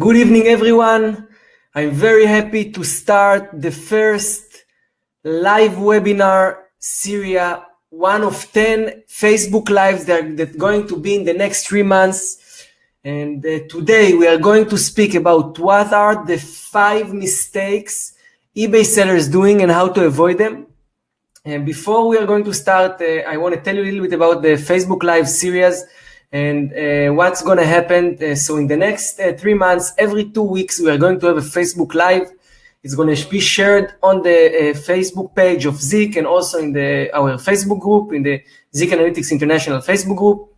Good evening, everyone. I'm very happy to start the first live webinar series, one of 10 Facebook Lives that going to be in the next 3 months. And today we are going to speak about what are the 5 mistakes eBay sellers doing and how to avoid them. And before we are going to start, I want to tell you a little bit about the Facebook Live series and what's going to happen. So in the next 3 months, every 2 weeks, we are going to have a Facebook Live. It's going to be shared on the Facebook page of Zik and also in our Facebook group, in the Zik Analytics International Facebook group.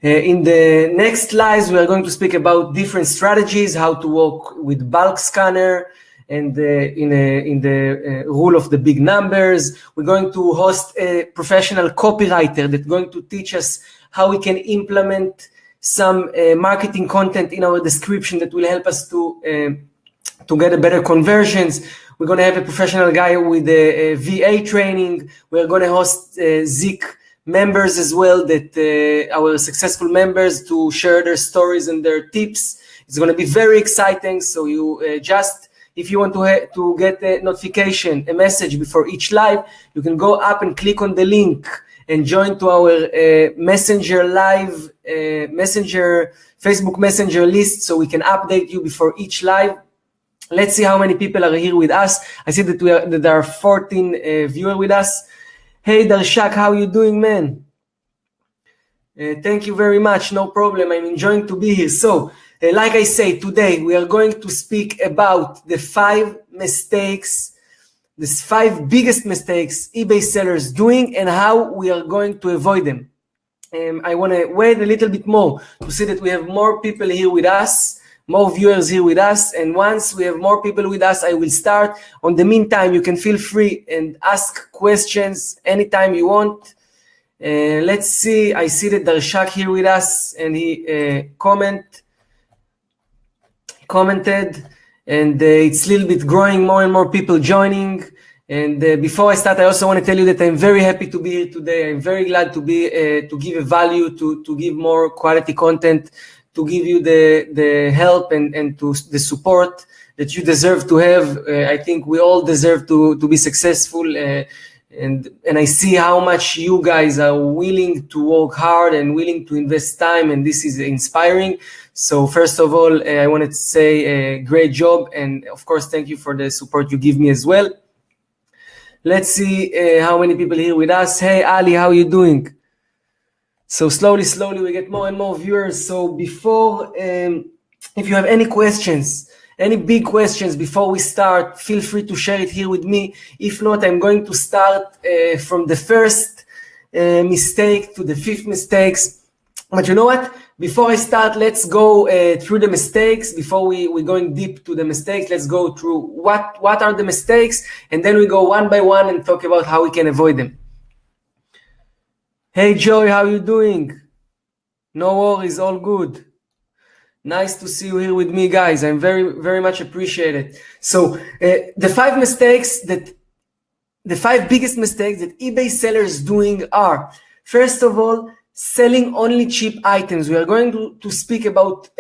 In the next lives, we are going to speak about different strategies, how to work with bulk scanner, and in the rule of the big numbers. We're going to host a professional copywriter that's going to teach us how we can implement some marketing content in our description that will help us to get a better conversions. We're going to have a professional guy with a VA training. We're going to host Zik members as well, that our successful members to share their stories and their tips. It's going to be very exciting. So you if you want to get a notification, a message before each live, you can go up and click on the link and join to our Messenger live, Facebook Messenger list, so we can update you before each live. Let's see how many people are here with us. I see that there are 14 viewers with us. Hey, Darshak, how you doing, man? Thank you very much. No problem. I'm enjoying to be here. So, like I say, today we are going to speak about the 5 mistakes, the 5 biggest mistakes eBay sellers doing and how we are going to avoid them. I want to wait a little bit more to see that we have more people here with us, more viewers here with us. And once we have more people with us, I will start. On the meantime, you can feel free and ask questions anytime you want. Let's see. I see that Darshak here with us, and he commented, and it's a little bit growing, more and more people joining. And before I start, I also want to tell you that I'm very happy to be here today. I'm very glad to be to give a value, to give more quality content, to give you the help and to the support that you deserve to have. I think we all deserve to be successful. And I see how much you guys are willing to work hard and willing to invest time, and this is inspiring. So first of all, I wanted to say great job, and of course, thank you for the support you give me as well. Let's see how many people here with us. Hey, Ali, how are you doing? So slowly, we get more and more viewers. So before, if you have any questions, any big questions before we start, feel free to share it here with me. If not, I'm going to start from the first mistake to the 5th mistakes. But you know what? Before I start, let's go through the mistakes. Before we're going deep to the mistakes, let's go through what are the mistakes, and then we go one by one and talk about how we can avoid them. Hey, Joy, how you doing? No worries, all good. Nice to see you here with me, guys. I'm very, very much appreciated. So the 5 biggest mistakes that eBay sellers doing are, first of all, selling only cheap items. We are going to speak about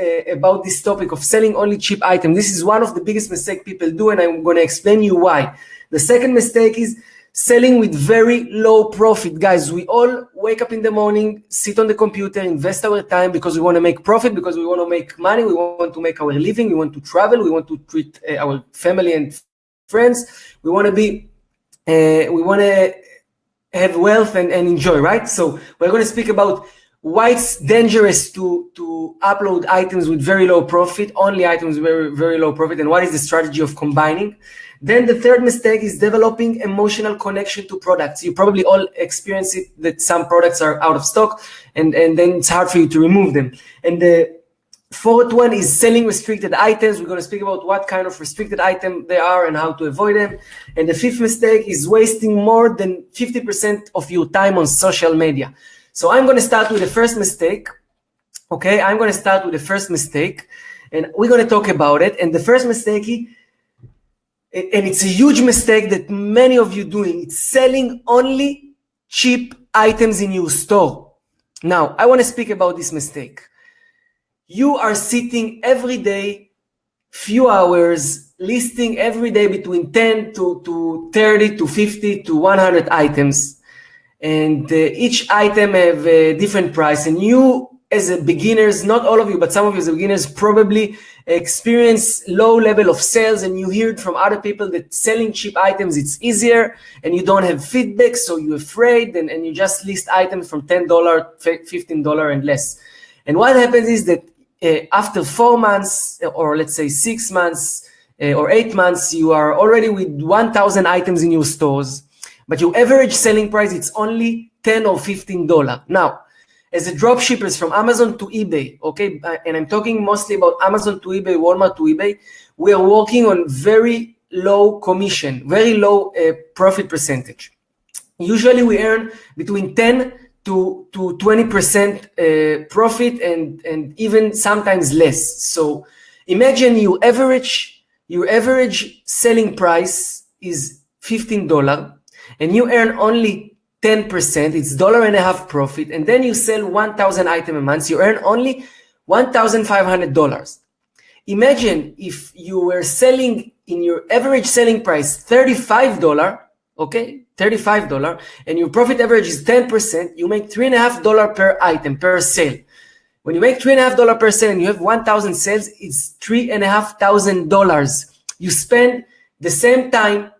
this topic of selling only cheap items. This is one of the biggest mistakes people do, and I'm going to explain you why. The second mistake is selling with very low profit. Guys, we all wake up in the morning, sit on the computer, invest our time because we want to make profit, because we want to make money, we want to make our living, we want to travel, we want to treat our family and friends. We want to have wealth and enjoy, right? So we're going to speak about why it's dangerous to upload items with very low profit, only items with very, very low profit, and what is the strategy of combining. Then the third mistake is developing emotional connection to products. You probably all experience it, that some products are out of stock and then it's hard for you to remove them. And the fourth one is selling restricted items. We're going to speak about what kind of restricted item they are and how to avoid them. And the 5th mistake is wasting more than 50% of your time on social media. So I'm going to start with the first mistake. Okay, I'm going to start with the first mistake, and we're going to talk about it. And the first mistake, and it's a huge mistake that many of you doing, it's selling only cheap items in your store. Now, I want to speak about this mistake. You are sitting every day, few hours, listing every day between 10 to 30 to 50 to 100 items. And each item have a different price. And you as a beginners, not all of you, but some of you as beginners probably experience low level of sales, and you hear it from other people that selling cheap items, it's easier, and you don't have feedback, so you're afraid, and you just list items from $10, $15 and less. And what happens is that after 4 months, or let's say 6 months or 8 months, you are already with 1,000 items in your stores, but your average selling price, it's only $10 or $15. Now, as a dropshippers from Amazon to eBay, okay, and I'm talking mostly about Amazon to eBay, Walmart to eBay, we are working on very low commission, very low profit percentage. Usually we earn between 10 to 20% profit, and even sometimes less. So imagine your average selling price is $15, and you earn only 10%, it's $1.50 profit, and then you sell 1,000 items a month, you earn only $1,500. Imagine if you were selling in your average selling price $35, okay, $35, and your profit average is 10%, you make $3.50 per item, per sale. When you make $3.50 per sale and you have 1,000 sales, it's $3,500. You spend the same time,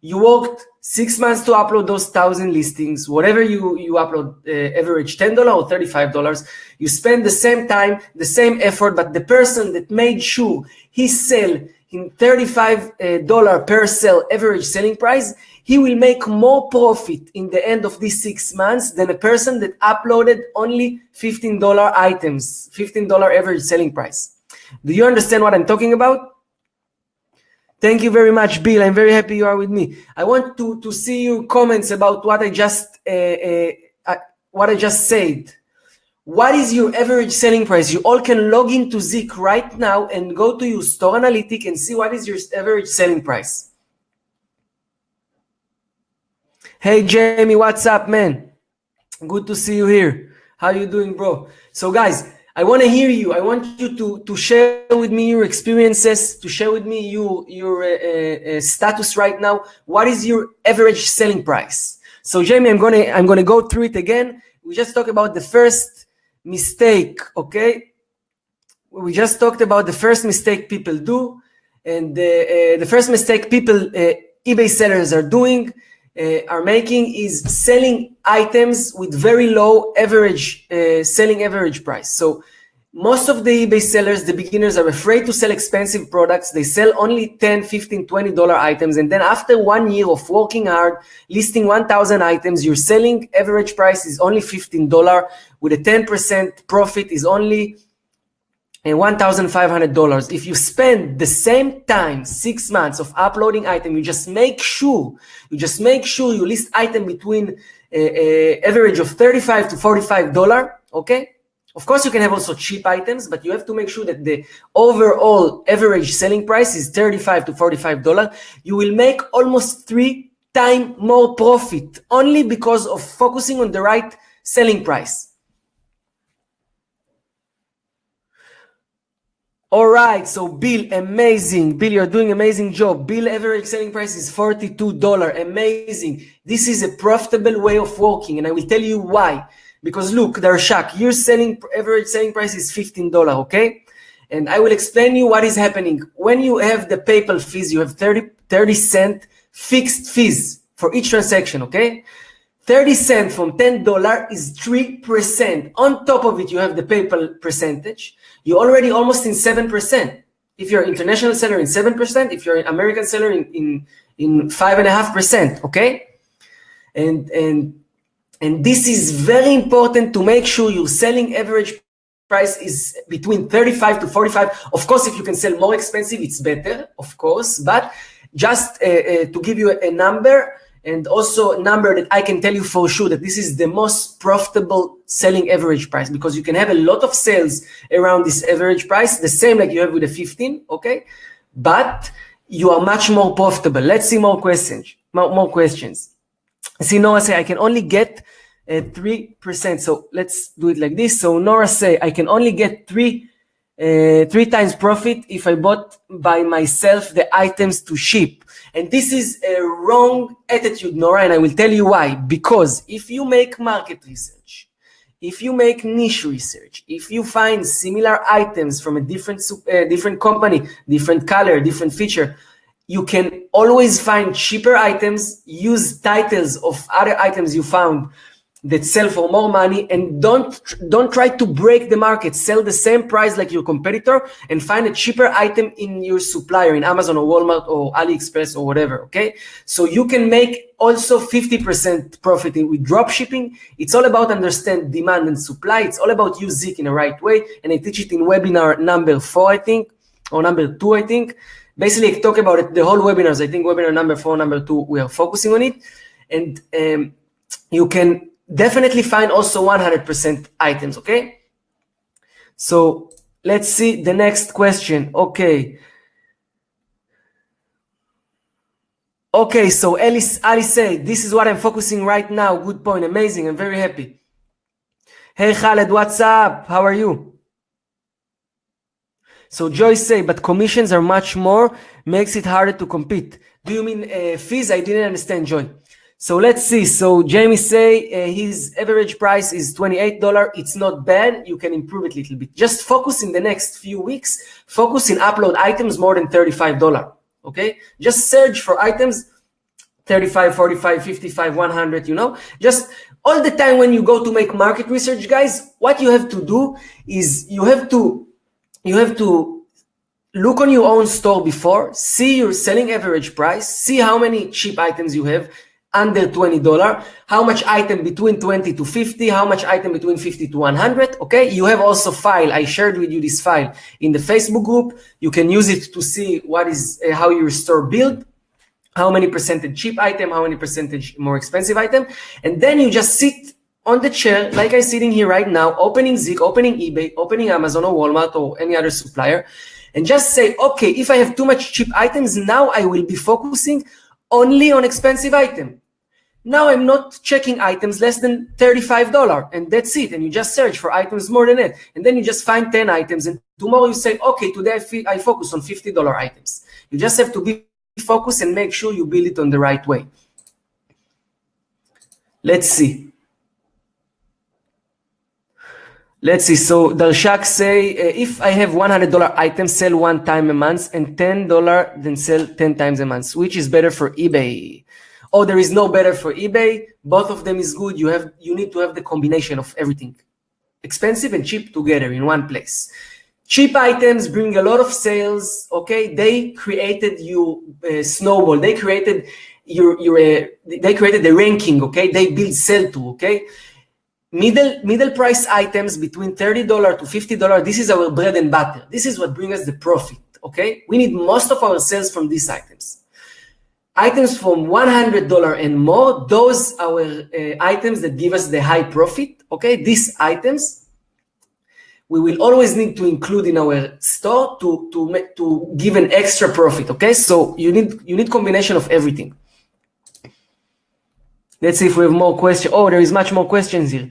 you worked 6 months to upload those 1,000 listings, whatever you upload, average $10 or $35, you spend the same time, the same effort, but the person that made sure he sell in $35 per sale average selling price, he will make more profit in the end of these 6 months than a person that uploaded only $15 items, $15 average selling price. Do you understand what I'm talking about? Thank you very much, Bill. I'm very happy you are with me. I want to see your comments about what I just said. What is your average selling price? You all can log into Zik right now and go to your store analytic and see what is your average selling price. Hey, Jamie, what's up, man? Good to see you here. How you doing, bro? So, guys, I want to hear you. I want you to share with me your experiences, to share with me your status right now. What is your average selling price? So, Jamie, I'm gonna go through it again. We just talked about the first mistake, okay? We just talked about the first mistake people do, and the first mistake people, eBay sellers are making is selling items with very low average selling average price. So most of the eBay sellers, the beginners, are afraid to sell expensive products. They sell only $10, $15, $20 items, and then after 1 year of working hard, listing 1,000 items, your selling average price is only $15 with a 10% profit is only $1,500. If you spend the same time, 6 months of uploading item, you just make sure you list item between average of $35 to $45, okay? Of course, you can have also cheap items, but you have to make sure that the overall average selling price is $35 to $45. You will make almost 3 times more profit only because of focusing on the right selling price. All right, so Bill, amazing. Bill, you're doing amazing job. Bill, average selling price is $42. Amazing. This is a profitable way of working, and I will tell you why. Because look, Darshak, your average selling price is $15, okay? And I will explain you what is happening. When you have the PayPal fees, you have 30 cent fixed fees for each transaction, okay? 30 cents from $10 is 3%. On top of it, you have the PayPal percentage. You're already almost in 7%. If you're an international seller, in 7%. If you're an American seller, in 5.5%, okay? And this is very important to make sure your selling average price is between 35 to 45. Of course, if you can sell more expensive, it's better, of course. But just to give you a number, and also a number that I can tell you for sure that this is the most profitable selling average price, because you can have a lot of sales around this average price, the same like you have with the 15, okay? But you are much more profitable. Let's see more questions. See, Nora say, I can only get 3%. So let's do it like this. So Nora say, I can only get 3 3 times profit if I bought by myself the items to ship. And this is a wrong attitude, Nora, and I will tell you why. Because if you make market research, if you make niche research, if you find similar items from a different company, different color, different feature, you can always find cheaper items, use titles of other items you found that sell for more money, and don't try to break the market. Sell the same price like your competitor and find a cheaper item in your supplier, in Amazon or Walmart or AliExpress or whatever, okay? So you can make also 50% profit with dropshipping. It's all about understand demand and supply. It's all about use Zik in the right way, and I teach it in webinar number 4, I think, or number 2, I think. Basically, I talk about it, the whole webinars. I think webinar number 4, number 2, we are focusing on it. And you can definitely find also 100% items, okay? So let's see the next question. Okay, so Ali say, this is what I'm focusing right now. Good point, amazing, I'm very happy. Hey Khaled, what's up? How are you? So Joyce say, but commissions are much more, makes it harder to compete. Do you mean fees? I didn't understand, Joy. So let's see. So Jamie say his average price is $28. It's not bad. You can improve it a little bit. Just focus in the next few weeks. Focus in upload items more than $35. Okay? Just search for items 35, 45, 55, 100, you know? Just all the time when you go to make market research, guys, what you have to do is you have to look on your own store before, see your selling average price, see how many cheap items you have under $20, how much item between 20 to 50, how much item between 50 to 100, okay? You have also file. I shared with you this file in the Facebook group. You can use it to see what is how your store built, how many percentage cheap item, how many percentage more expensive item, and then you just sit on the chair like I'm sitting here right now, opening Zik, opening eBay, opening Amazon or Walmart or any other supplier, and just say, okay, if I have too much cheap items, now I will be focusing only on expensive item. Now I'm not checking items less than $35, and that's it. And you just search for items more than that. And then you just find 10 items, and tomorrow you say, okay, today I focus on $50 items. You just have to be focused and make sure you build it on the right way. Let's see. So Darshak say, if I have $100 item, sell 1 time a month, and $10, then sell 10 times a month. Which is better for eBay? Oh, there is no better for eBay. Both of them is good. You need to have the combination of everything. Expensive and cheap together in one place. Cheap items bring a lot of sales, okay? They created your snowball. They created they created the ranking, okay? They build sell to, okay? Middle price items between $30 to $50, this is our bread and butter. This is what brings us the profit, okay? We need most of our sales from these items. Items from $100 and more, those are items that give us the high profit, okay? These items, we will always need to include in our store to give an extra profit, okay? So you need combination of everything. Let's see if we have more questions. Oh, there is much more questions here.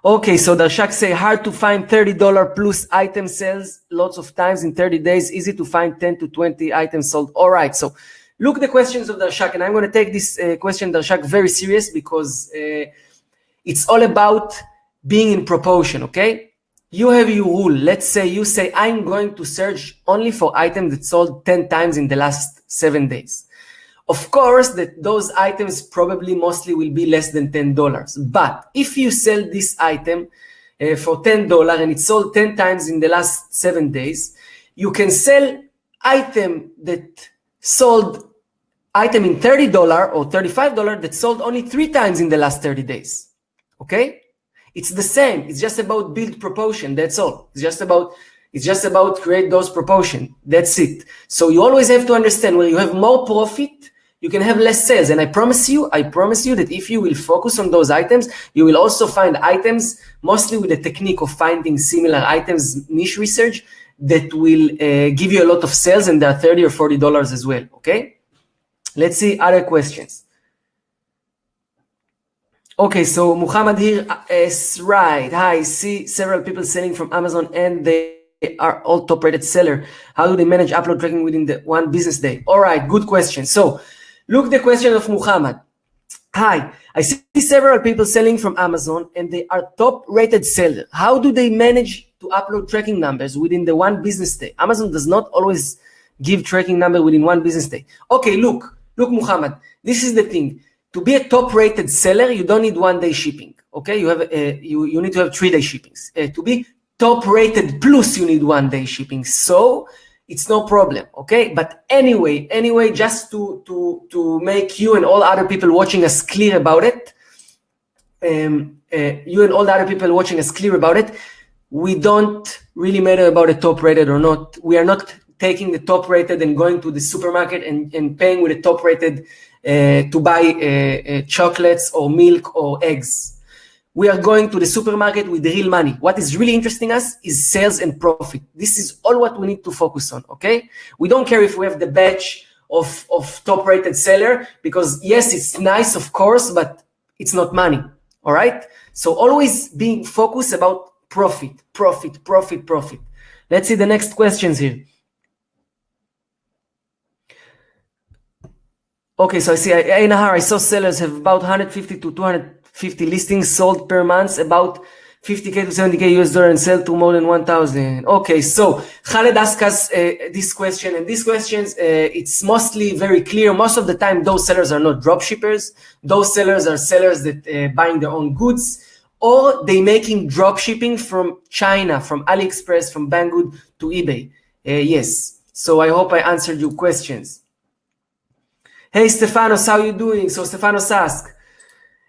Okay, so Darshak say, hard to find $30 plus item sales lots of times in 30 days, easy to find 10 to 20 items sold. All right, so look the questions of Darshak, and I'm going to take this question, Darshak, very serious because it's all about being in proportion, okay? You have your rule. Let's say you say, I'm going to search only for items that sold 10 times in the last 7 days. Of course, that those items probably mostly will be less than $10. But if you sell this item for $10 and it sold 10 times in the last 7 days, you can sell item that sold item in $30 or $35 that sold only 3 times in the last 30 days. Okay? It's the same. It's just about build proportion. That's all. It's just about create those proportion. That's it. So you always have to understand where you have more profit, you can have less sales. And I promise you that if you will focus on those items, you will also find items, mostly with the technique of finding similar items, niche research, that will give you a lot of sales, and they are $30 or $40 as well, okay? Let's see other questions. Okay, so Muhammad here is right. Hi, see several people selling from Amazon and they are all top-rated seller. How do they manage upload tracking within the one business day? All right, good question. So look the question of Muhammad. Hi, I see several people selling from Amazon and they are top-rated sellers. How do they manage to upload tracking numbers within the one business day? Amazon does not always give tracking number within one business day. Okay, look, Muhammad, this is the thing. To be a top-rated seller, you don't need one-day shipping. Okay, you need to have 3-day shippings. To be top-rated plus, you need 1-day shipping. So it's no problem. Okay, but anyway, just to make you and all other people watching us clear about it, we don't really matter about a top-rated or not. We are not taking the top-rated and going to the supermarket and paying with a top-rated to buy chocolates or milk or eggs. We are going to the supermarket with the real money. What is really interesting us is sales and profit. This is all what we need to focus on, okay? We don't care if we have the badge of top-rated seller, because yes, it's nice, of course, but it's not money, all right? So always being focused about profit. Let's see the next questions here. Okay, so I see, Nahar, I saw sellers have about 150 to 250 listings sold per month, about 50K to 70K US dollar, and sell to more than 1,000. Okay, so Khaled asked us this question, and these questions, it's mostly very clear. Most of the time, those sellers are not dropshippers. Those sellers are sellers that buying their own goods, or they making dropshipping from China, from AliExpress, from Banggood to eBay. Yes, so I hope I answered your questions. Hey, Stefanos, how you doing? So Stefanos asked,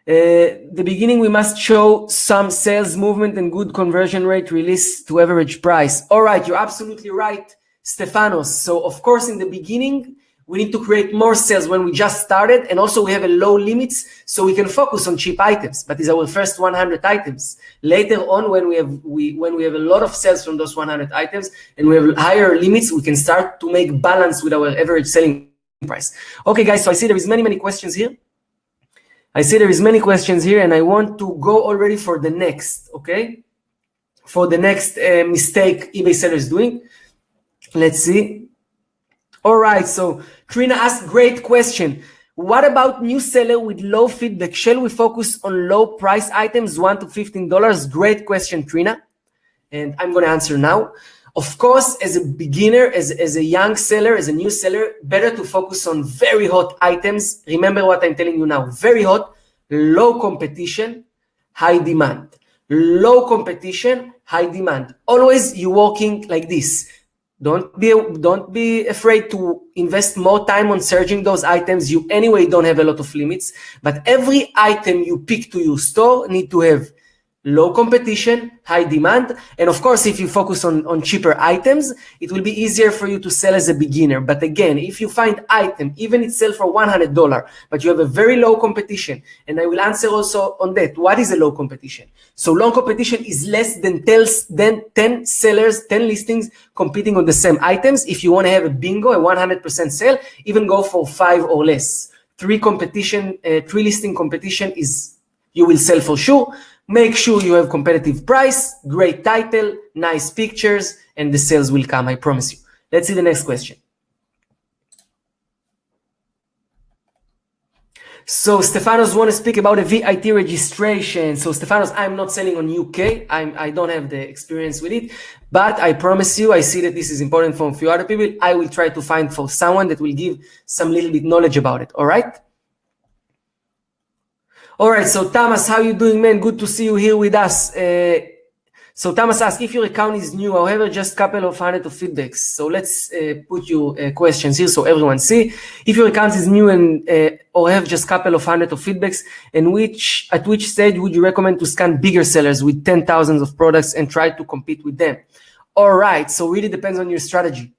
the beginning, we must show some sales movement and good conversion rate release to average price. All right, you're absolutely right, Stefanos. So of course, in the beginning, we need to create more sales when we just started, and also we have a low limits so we can focus on cheap items. But it's our first 100 items. Later on, when we have a lot of sales from those 100 items and we have higher limits, we can start to make balance with our average selling price. Okay, guys, so I see there is many questions here. And I want to go already for the next, okay? For the next mistake eBay seller is doing. Let's see. All right, so Trina asked, great question. What about new seller with low feedback? Shall we focus on low price items, $1 to $15? Great question, Trina. And I'm going to answer now. Of course, as a beginner, as a young seller, as a new seller, better to focus on very hot items. Remember what I'm telling you now. Very hot, low competition, high demand. Low competition, high demand. Always you working like this. Don't be afraid to invest more time on searching those items. You anyway don't have a lot of limits, but every item you pick to your store need to have low competition, high demand. And of course, if you focus on cheaper items, it will be easier for you to sell as a beginner. But again, if you find item, even it sell for $100, but you have a very low competition, and I will answer also on that. What is a low competition? So low competition is less than 10 sellers, 10 listings competing on the same items. If you want to have a bingo, a 100% sale, even go for 5 or less. 3 listing competition is, you will sell for sure. Make sure you have competitive price, great title, nice pictures, and the sales will come, I promise you. Let's see the next question. So Stefanos want to speak about a VIT registration. So Stefanos, I'm not selling on UK. I don't have the experience with it, but I promise you, I see that this is important for a few other people. I will try to find for someone that will give some little bit knowledge about it, all right? All right, so Thomas, how you doing, man? Good to see you here with us. So Thomas asks, if your account is new, however, just a couple of hundred of feedbacks. So let's put your questions here so everyone see. If your account is new and or have just a couple of hundred of feedbacks, and at which stage would you recommend to scan bigger sellers with 10,000 of products and try to compete with them? All right, so really depends on your strategy.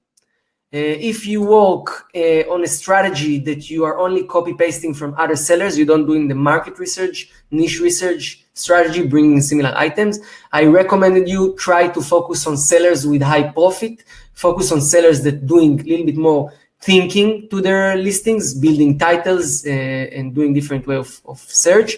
If you work on a strategy that you are only copy pasting from other sellers, you don't doing the market research, niche research strategy, bringing similar items, I recommended you try to focus on sellers with high profit, focus on sellers that doing a little bit more thinking to their listings, building titles and doing different way of search.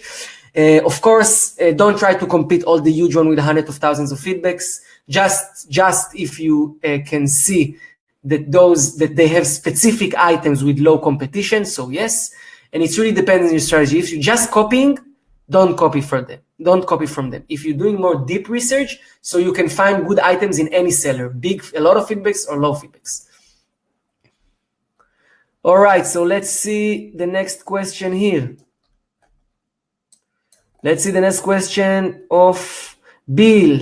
Of course, don't try to compete all the huge one with hundreds of thousands of feedbacks. just if you can see that they have specific items with low competition. So yes, and it really depends on your strategy. If you're just copying, don't copy from them. Don't copy from them. If you're doing more deep research, so you can find good items in any seller, a lot of feedbacks or low feedbacks. All right, so let's see the next question here. Let's see the next question of Bill.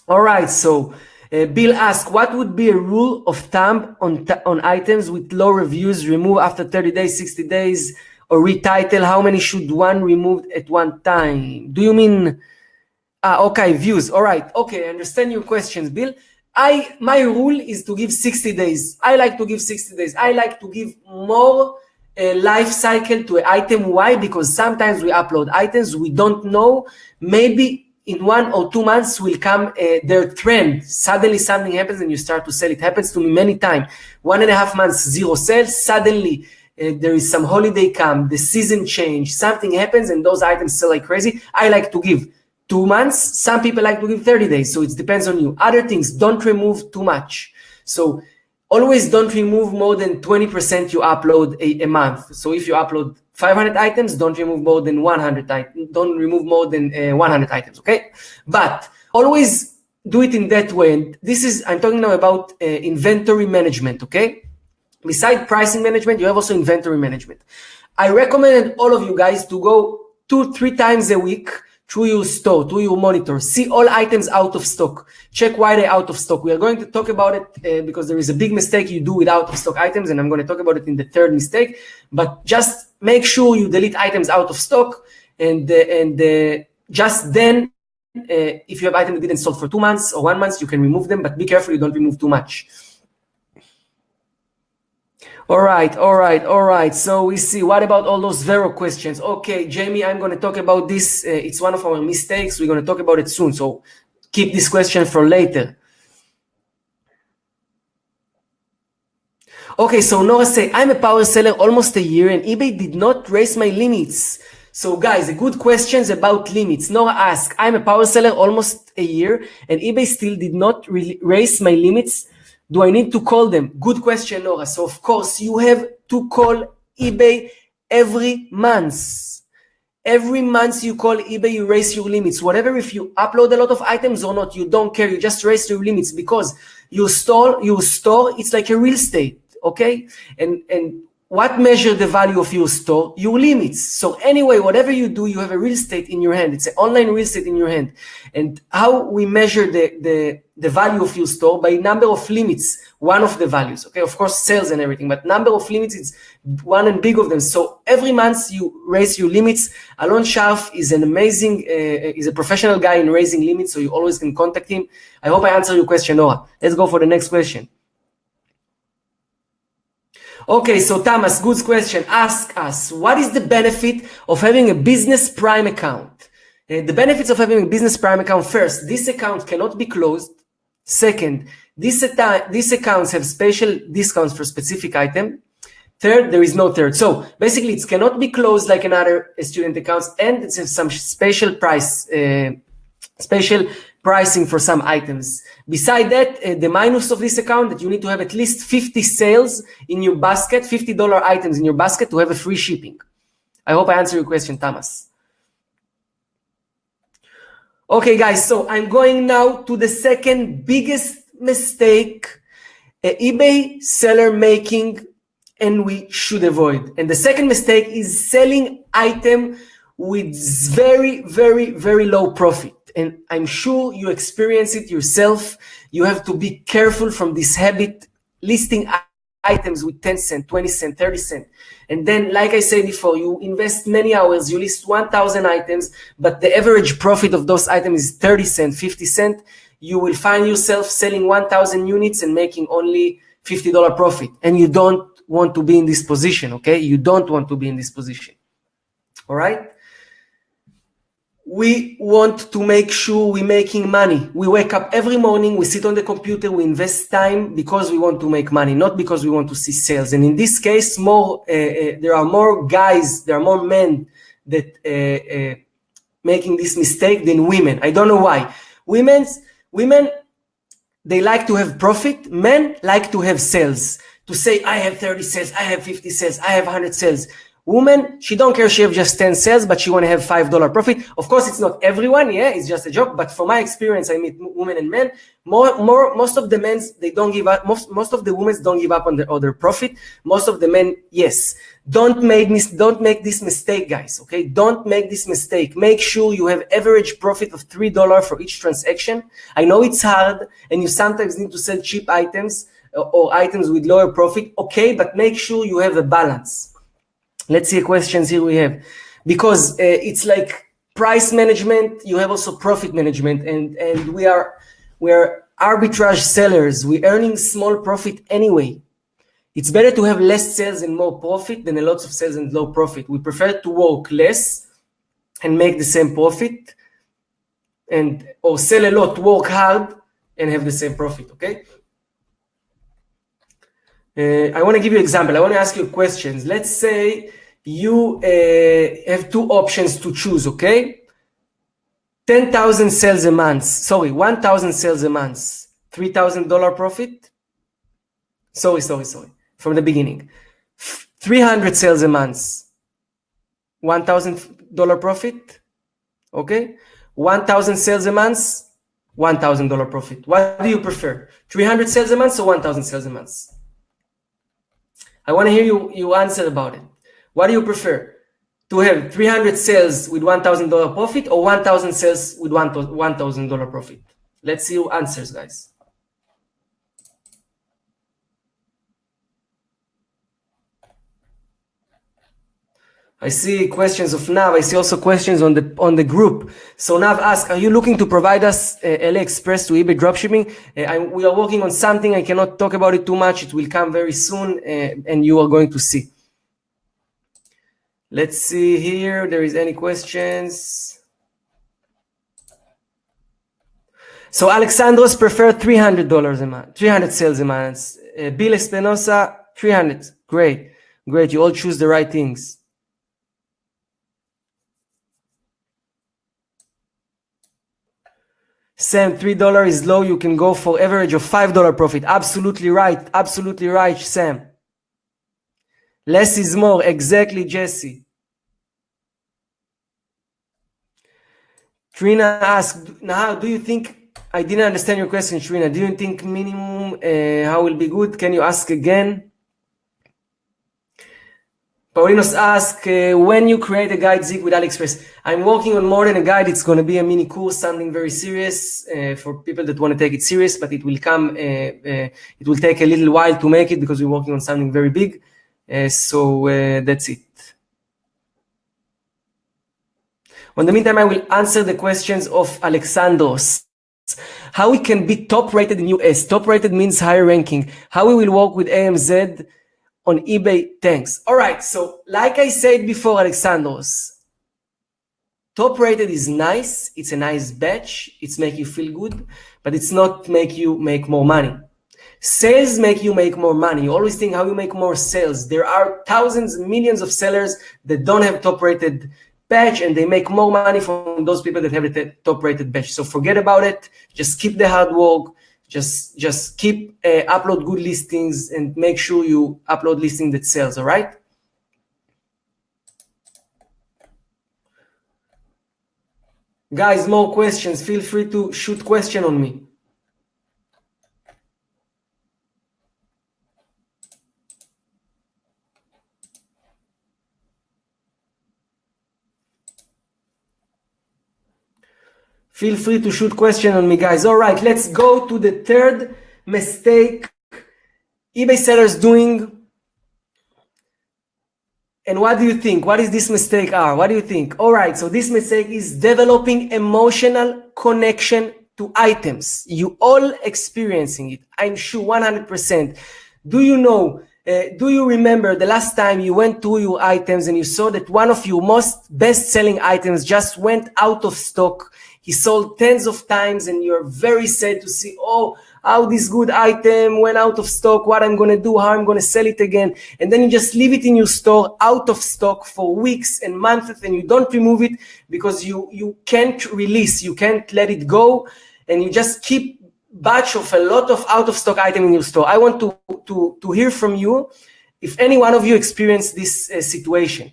All right, so Bill asks, what would be a rule of thumb on items with low reviews, remove after 30 days, 60 days, or retitle? How many should one remove at one time? Do you mean, okay, views. All right, okay, I understand your questions, Bill. My rule is to give 60 days. I like to give 60 days. I like to give more life cycle to an item. Why? Because sometimes we upload items we don't know. Maybe in 1 or 2 months will come their trend. Suddenly something happens and you start to sell. It happens to me many times. 1.5 months, 0 sales. Suddenly there is some holiday come, the season change, something happens and those items sell like crazy. I like to give 2 months. Some people like to give 30 days. So it depends on you. Other things, don't remove too much. So always don't remove more than 20% you upload a month. So if you upload 500 items, don't remove more than 100 items. Don't remove more than 100 items, okay? But always do it in that way. And I'm talking now about inventory management, okay? Beside pricing management, you have also inventory management. I recommend all of you guys to go 2-3 times a week through your store, to your monitor, see all items out of stock, check why they're out of stock. We are going to talk about it because there is a big mistake you do with out of stock items, and I'm going to talk about it in the third mistake. But just make sure you delete items out of stock, and just then, if you have items that didn't sold for 2 months or 1 month, you can remove them, but be careful you don't remove too much. All right. So we see, what about all those Vero questions? Okay, Jamie, I'm going to talk about this. It's one of our mistakes. We're going to talk about it soon. So keep this question for later. Okay, so Nora say, I'm a power seller almost a year and eBay did not raise my limits. So guys, a good questions about limits. Nora asks, I'm a power seller almost a year and eBay still did not raise my limits. Do I need to call them? Good question, Nora. So of course you have to call eBay every month. Every month you call eBay, you raise your limits. Whatever, if you upload a lot of items or not, you don't care. You just raise your limits because your store, it's like a real estate, okay? And what measures the value of your store? Your limits. So anyway, whatever you do, you have a real estate in your hand. It's an online real estate in your hand. And how we measure the value of your store? By number of limits, one of the values, okay? Of course, sales and everything, but number of limits is one and big of them. So every month you raise your limits. Alon Sharf is an amazing, is a professional guy in raising limits, so you always can contact him. I hope I answered your question, Noah. Let's go for the next question. Okay, so Thomas, good question. Ask us, what is the benefit of having a business prime account? The benefits of having a business prime account: first, this account cannot be closed. Second, these accounts have special discounts for specific item. Third, there is no third. So basically, it cannot be closed like another student accounts, and it's some special pricing for some items. Beside that, the minus of this account, that you need to have at least 50 sales in your basket, $50 items in your basket to have a free shipping. I hope I answered your question, Thomas. Okay, guys, so I'm going now to the second biggest mistake eBay seller making and we should avoid. And the second mistake is selling item with very, very, very low profit. And I'm sure you experience it yourself. You have to be careful from this habit, listing items with 10 cents, 20 cents, 30 cents. And then, like I said before, you invest many hours, you list 1,000 items, but the average profit of those items is 30 cents, 50 cents. You will find yourself selling 1,000 units and making only $50 profit. And you don't want to be in this position, okay? You don't want to be in this position, all right? We want to make sure we're making money. We wake up every morning, we sit on the computer, we invest time because we want to make money, not because we want to see sales. And in this case, there are more guys, there are more men that making this mistake than women. I don't know why. Women they like to have profit. Men like to have sales. To say, I have 30 sales, I have 50 sales, I have 100 sales. Woman, she don't care if she have just 10 sales, but she want to have $5 profit. Of course, it's not everyone, yeah, it's just a joke. But from my experience, I meet women and men. Most of the men, they don't give up. Most of the women don't give up on their profit. Most of the men, yes. Don't make this mistake, guys. Okay, don't make this mistake. Make sure you have average profit of $3 for each transaction. I know it's hard, and you sometimes need to sell cheap items or items with lower profit. Okay, but make sure you have a balance. Let's see questions here we have, because it's like price management. You have also profit management, and we are arbitrage sellers. We're earning small profit anyway. It's better to have less sales and more profit than a lot of sales and low profit. We prefer to work less and make the same profit, or sell a lot, work hard, and have the same profit. Okay. I want to give you an example. I want to ask you questions. Let's say you have two options to choose, okay? 10,000 sales a month. Sorry, 1,000 sales a month. $3,000 profit. Sorry. From the beginning. 300 sales a month. $1,000 profit. Okay? 1,000 sales a month. $1,000 profit. What do you prefer? 300 sales a month or 1,000 sales a month? I want to hear you answer about it. What do you prefer? To have 300 sales with $1,000 profit or 1,000 sales with $1,000 profit? Let's see your answers, guys. I see questions of Nav. I see also questions on the group. So Nav asks, are you looking to provide us AliExpress to eBay dropshipping? We are working on something. I cannot talk about it too much. It will come very soon, and you are going to see. Let's see here. There is any questions? So Alexandros prefer $300 a month, 300 sales a month. Bill Espinosa, 300. Great. You all choose the right things. Sam, $3 is low. You can go for average of $5 profit. Absolutely right, Sam. Less is more. Exactly, Jesse. Trina asked, now, do you think, I didn't understand your question, Trina. Do you think minimum, how will be good? Can you ask again? Paulinos asked, when you create a guide, Zeke, with AliExpress. I'm working on more than a guide. It's going to be a mini course, something very serious for people that want to take it serious, but it will come, it will take a little while to make it because we're working on something very big. So that's it. In the meantime, I will answer the questions of Alexandros. How we can be top rated in US. Top rated means higher ranking. How we will work with AMZ on eBay. Thanks. All right. So like I said before, Alexandros, top rated is nice. It's a nice batch. It's make you feel good, but it's not make you make more money. Sales make you make more money. You always think how you make more sales. There are thousands, millions of sellers that don't have top rated batch, and they make more money from those people that have the top rated batch. So forget about it. Just keep the hard work. Just keep upload good listings and make sure you upload listing that sells. All right. Guys, more questions. Feel free to shoot question on me. Feel free to shoot question on me, guys. All right, let's go to the third mistake eBay sellers doing. And what do you think? What is this mistake are? What do you think? All right, so this mistake is developing emotional connection to items. You all experiencing it, I'm sure 100%. Do you know, do you remember the last time you went through your items and you saw that one of your most best-selling items just went out of stock? He sold tens of times and you're very sad to see, oh, how this good item went out of stock, what I'm going to do, how I'm going to sell it again. And then you just leave it in your store out of stock for weeks and months, and you don't remove it because you can't release, you can't let it go. And you just keep batch of a lot of out of stock item in your store. I want to hear from you if any one of you experienced this situation.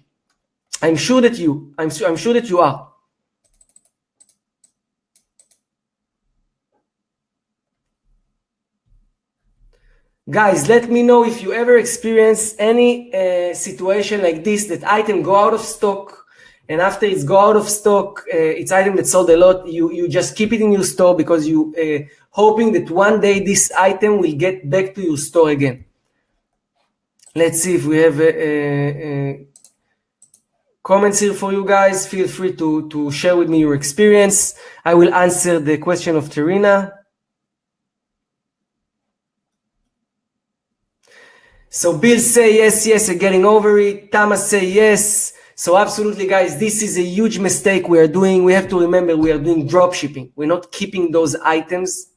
I'm sure that you are. Guys, let me know if you ever experience any situation like this, that item go out of stock, and after it's go out of stock, it's item that sold a lot, you just keep it in your store because you hoping that one day this item will get back to your store again. Let's see if we have comments here for you guys. Feel free to share with me your experience. I will answer the question of Terina. So Bill say yes, getting over it. Thomas say yes. So absolutely, guys, this is a huge mistake we are doing. We have to remember we are doing drop shipping. We're not keeping those items.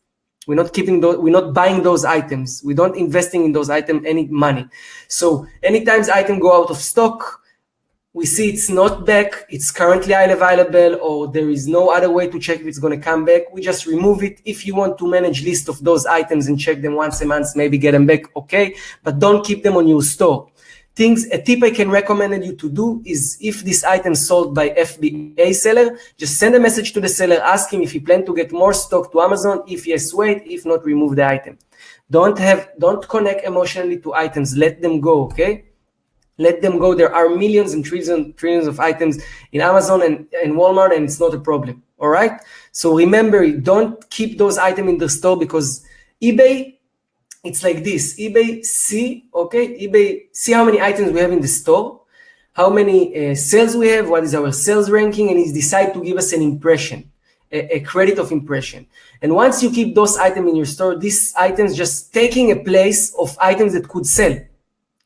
We're not buying those items. We don't investing in those items any money. So anytime item go out of stock, we see it's not back, it's currently unavailable, or there is no other way to check if it's going to come back, we just remove it. If you want to manage list of those items and check them once a month, maybe get them back, okay, but don't keep them on your store. A tip I can recommend you to do is, if this item sold by FBA seller, just send a message to the seller, ask him if he plans to get more stock to Amazon. If yes, wait. If not, remove the item. Don't connect emotionally to items. Let them go, okay? Let them go. There are millions and trillions of items in Amazon and Walmart, and it's not a problem, all right? So remember, don't keep those items in the store, because eBay, it's like this. eBay see how many items we have in the store, how many sales we have, what is our sales ranking, and it decide to give us an impression, a credit of impression. And once you keep those items in your store, these items just taking a place of items that could sell.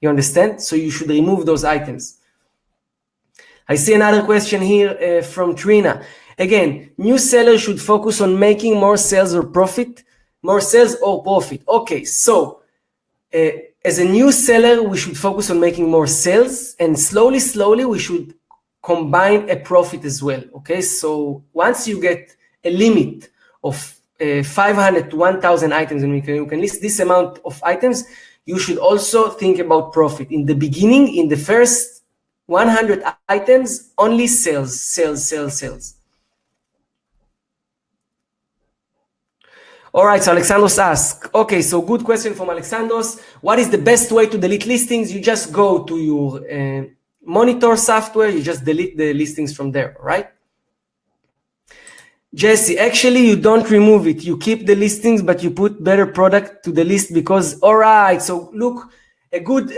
You understand? So you should remove those items. I see another question here from Trina. Again, new sellers should focus on making more sales or profit. More sales or profit. Okay, so as a new seller, we should focus on making more sales, and slowly we should combine a profit as well. Okay, so once you get a limit of 500 to 1,000 items, and you can list this amount of items, you should also think about profit. In the beginning, in the first 100 items, only sales. All right, so Alexandros asks, okay, so good question from Alexandros. What is the best way to delete listings? You just go to your monitor software, you just delete the listings from there, right? Jesse, actually, you don't remove it. You keep the listings, but you put better product to the list because, all right, so look, a good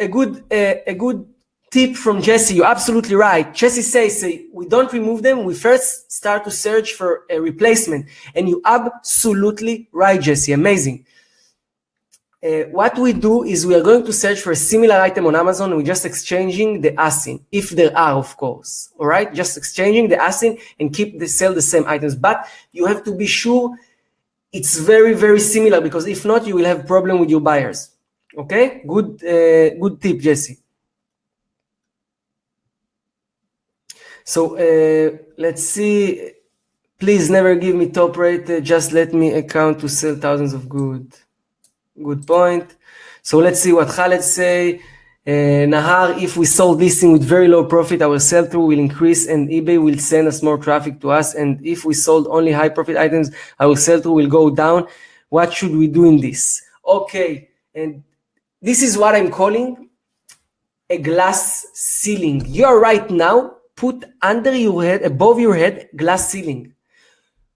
tip from Jesse. You're absolutely right. Jesse says, we don't remove them. We first start to search for a replacement. And you absolutely right, Jesse. Amazing. What we do is we are going to search for a similar item on Amazon. We're just exchanging the ASIN, if there are, of course. All right, just exchanging the ASIN and sell the same items. But you have to be sure it's very, very similar, because if not, you will have problem with your buyers. Okay, good tip, Jesse. So let's see. Please never give me top rate. Just let me account to sell thousands of good. Good point. So let's see what Khaled say. Nahar, if we sold this thing with very low profit, our sell-through will increase and eBay will send us more traffic to us. And if we sold only high profit items, our sell-through will go down. What should we do in this? Okay, and this is what I'm calling a glass ceiling. You are right now, put under your head, above your head, glass ceiling.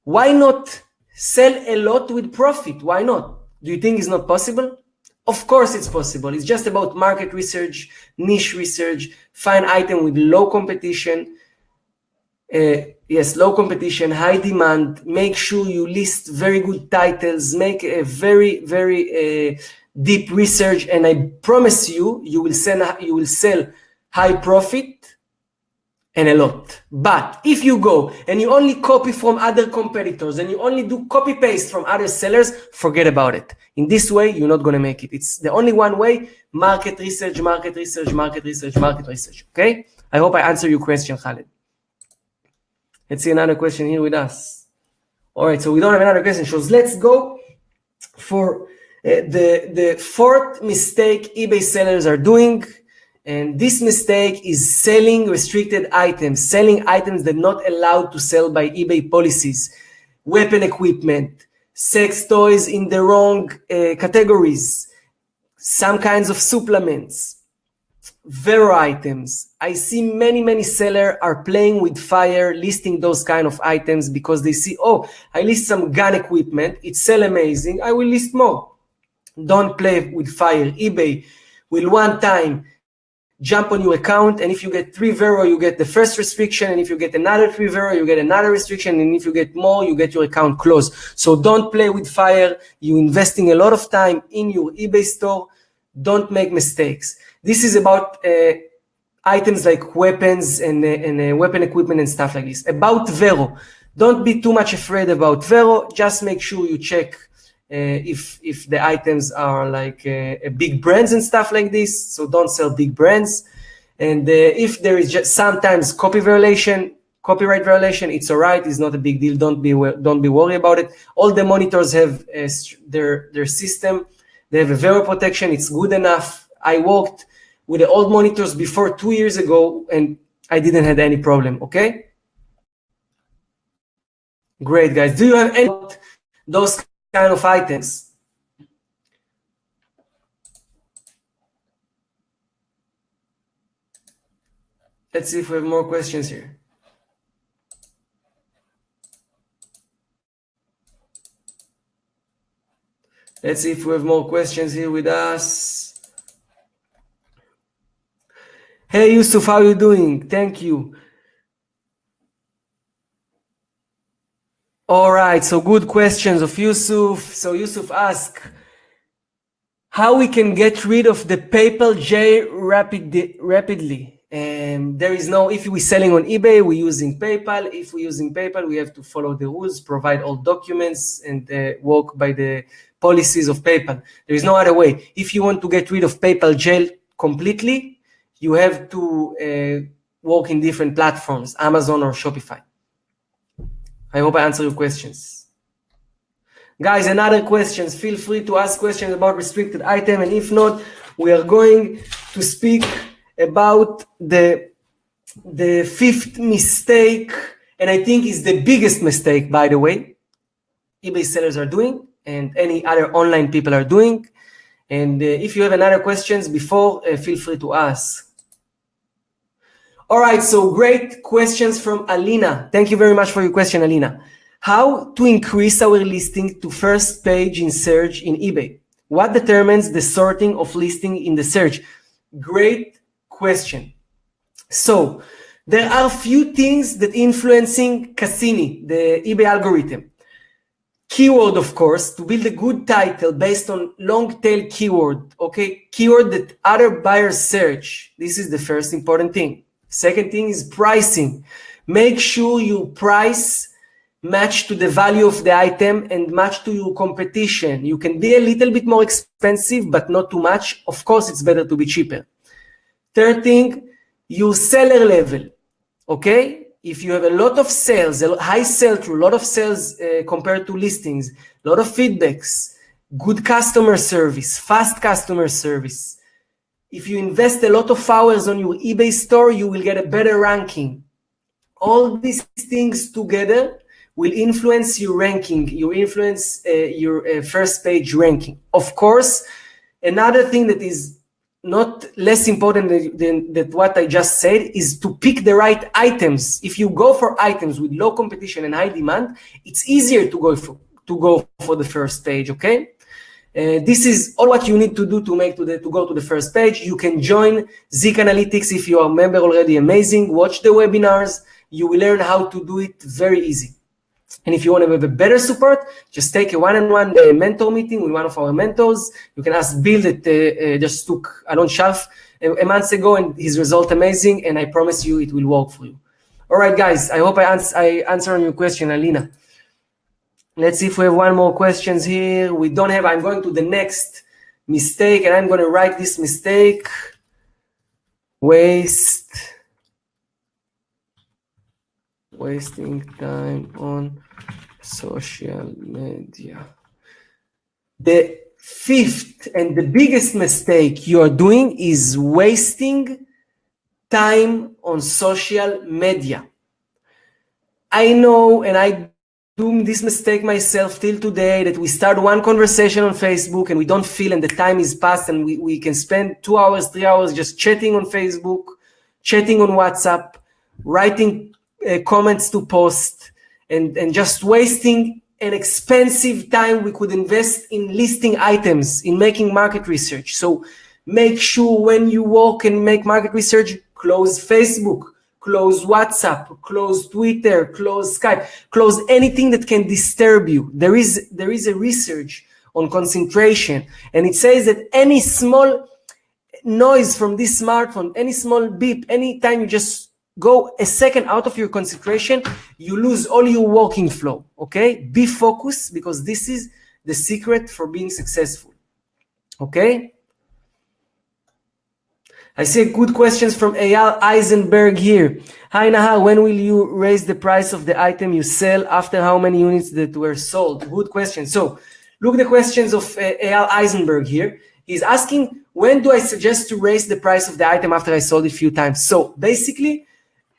Why not sell a lot with profit? Why not? Do you think it's not possible? Of course it's possible. It's just about market research, niche research, find item with low competition. Low competition, high demand. Make sure you list very good titles. Make a very, very deep research, and I promise you, you will sell high profit and a lot. But if you go and you only copy from other competitors and you only do copy paste from other sellers, forget about it. In this way, you're not going to make it. It's the only one way: market research, market research, market research, market research. Okay? I hope I answered your question, Khaled. Let's see another question here with us. All right, so we don't have another question. So let's go for the fourth mistake eBay sellers are doing. And this mistake is selling restricted items, selling items that are not allowed to sell by eBay policies, weapon equipment, sex toys in the wrong categories, some kinds of supplements, Vero items. I see many sellers are playing with fire, listing those kind of items because they see, oh, I list some gun equipment, it sell amazing, I will list more. Don't play with fire. eBay will one time jump on your account, and if you get 3 Vero, you get the first restriction, and if you get another 3 Vero, you get another restriction, and if you get more, you get your account closed. So don't play with fire. You're investing a lot of time in your eBay store. Don't make mistakes. This is about items like weapons and weapon equipment and stuff like this. About Vero, don't be too much afraid about Vero. Just make sure you check if the items are like big brands and stuff like this. So don't sell big brands. And if there is just sometimes copyright violation, it's all right. It's not a big deal. Don't be worried about it. All the monitors have their system. They have a Vero protection. It's good enough. I worked with the old monitors before 2 years ago, and I didn't have any problem. Okay. Great, guys. Do you have any those kind of items? Let's see if we have more questions here. Let's see if we have more questions here with us. Hey, Yusuf, how are you doing? Thank you. All right, so good questions of Yusuf. So Yusuf asked, how we can get rid of the PayPal J rapidly? There is no, if we're selling on eBay, we're using PayPal. If we're using PayPal, we have to follow the rules, provide all documents, and work by the policies of PayPal. There is no other way. If you want to get rid of PayPal jail completely, you have to work in different platforms, Amazon or Shopify. I hope I answered your questions. Guys, another questions, feel free to ask questions about restricted item, and if not, we are going to speak about the fifth mistake, and I think is the biggest mistake, by the way, eBay sellers are doing and any other online people are doing. And if you have another questions before, feel free to ask. All right, so great questions from Alina. Thank you very much for your question, Alina. How to increase our listing to first page in search in eBay? What determines the sorting of listing in the search? Great question. So there are few things that influencing Cassini, the eBay algorithm. Keyword, of course, to build a good title based on long tail keyword, okay? Keyword that other buyers search. This is the first important thing. Second thing is pricing. Make sure your price match to the value of the item and match to your competition. You can be a little bit more expensive, but not too much. Of course, it's better to be cheaper. Third thing, your seller level, okay? If you have a lot of sales, a high sell-through, a lot of sales compared to listings, a lot of feedbacks, good customer service, fast customer service. If you invest a lot of hours on your eBay store, you will get a better ranking. All these things together will influence your ranking, your first page ranking. Of course, another thing that is not less important than what I just said is to pick the right items. If you go for items with low competition and high demand, it's easier to go for the first page, okay? This is all what you need to do to go to the first page. You can join Zik Analytics if you are a member already. Amazing. Watch the webinars. You will learn how to do it very easy. And if you want to have a better support, just take a one-on-one mentor meeting with one of our mentors. You can ask Bill that just took Alon Sharf a month ago, and his result amazing, and I promise you it will work for you. All right, guys, I hope I answered your question, Alina. Let's see if we have one more questions here. We don't have. I'm going to the next mistake, and I'm going to write this mistake. Wasting time on social media. The fifth and the biggest mistake you are doing is wasting time on social media. I know, and I do this mistake myself till today, that we start one conversation on Facebook and we don't feel, and the time is past, and we can spend 2 hours, 3 hours just chatting on Facebook, chatting on WhatsApp, writing comments to post, and just wasting an expensive time we could invest in listing items, in making market research. So make sure when you work and make market research, close Facebook, close WhatsApp, close Twitter, close Skype, close anything that can disturb you. There is a research on concentration, and it says that any small noise from this smartphone, any small beep, anytime you just go a second out of your concentration, you lose all your working flow, okay? Be focused, because this is the secret for being successful, okay? I see good questions from Eyal Eisenberg here. Hi Nahar, when will you raise the price of the item you sell? After how many units that were sold? Good question. So look the questions of Eyal Eisenberg here. He's asking, when do I suggest to raise the price of the item after I sold it a few times? So basically,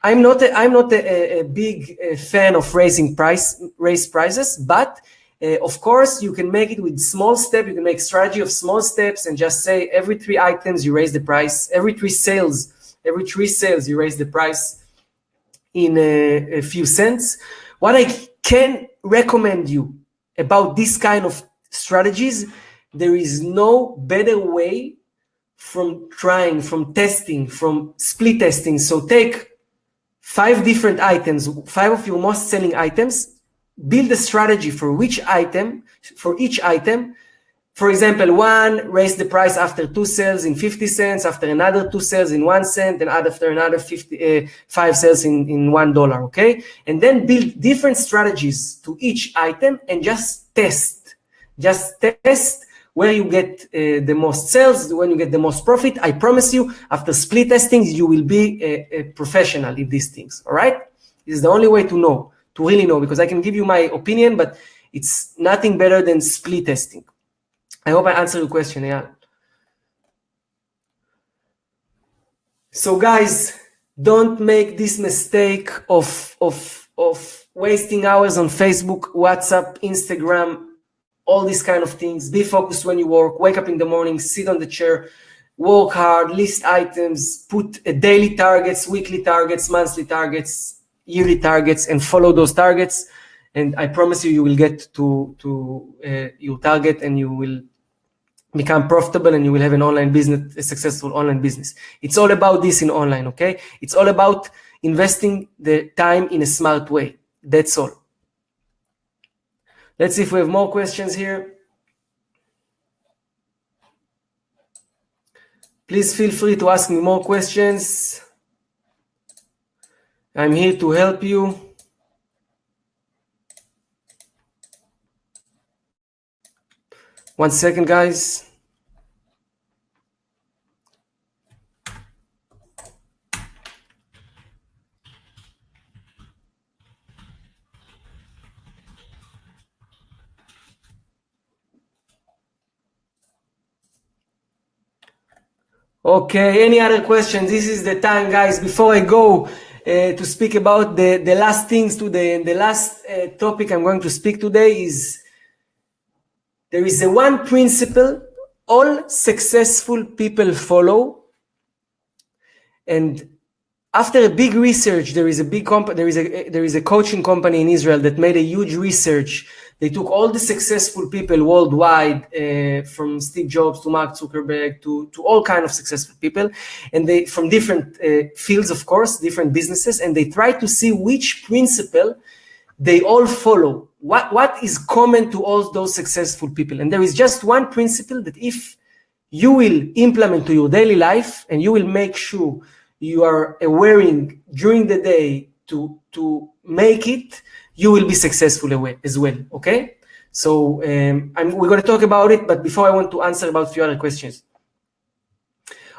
I'm not a big fan of raise prices, but of course, you can make it with small steps. You can make strategy of small steps and just say every 3 items you raise the price. Every 3 sales you raise the price in a few cents. What I can recommend you about this kind of strategies, there is no better way from trying, from testing, from split testing. So take 5 different items, 5 of your most selling items, build a strategy for each item. For example, one, raise the price after 2 sales in 50 cents, after another 2 sales in 1 cent, and after another 5 sales in $1, okay? And then build different strategies to each item and just test. Just test where you get the most sales, when you get the most profit. I promise you, after split testing, you will be a professional in these things, all right? This is the only way to know, to really know, because I can give you my opinion, but it's nothing better than split testing. I hope I answered your question, Eyal. So guys, don't make this mistake of wasting hours on Facebook, WhatsApp, Instagram, all these kind of things. Be focused when you work. Wake up in the morning, sit on the chair, work hard, list items, put daily targets, weekly targets, monthly targets, yearly targets, and follow those targets. And I promise you, you will get to your target, and you will become profitable, and you will have an online business, a successful online business. It's all about this in online, okay? It's all about investing the time in a smart way. That's all. Let's see if we have more questions here. Please feel free to ask me more questions. I'm here to help you. One second, guys. Okay, any other questions? This is the time, guys. Before I go to speak about the last things today, and the last topic I'm going to speak today is, there is a one principle all successful people follow. And after a big research, there is a coaching company in Israel that made a huge research. They took all the successful people worldwide, from Steve Jobs to Mark Zuckerberg to all kinds of successful people, and they from different fields, of course, different businesses, and they tried to see which principle they all follow. What is common to all those successful people? And there is just one principle that if you will implement to your daily life, and you will make sure you are wearing during the day to make it, you will be successful as well, okay? So we're going to talk about it, but before I want to answer about a few other questions.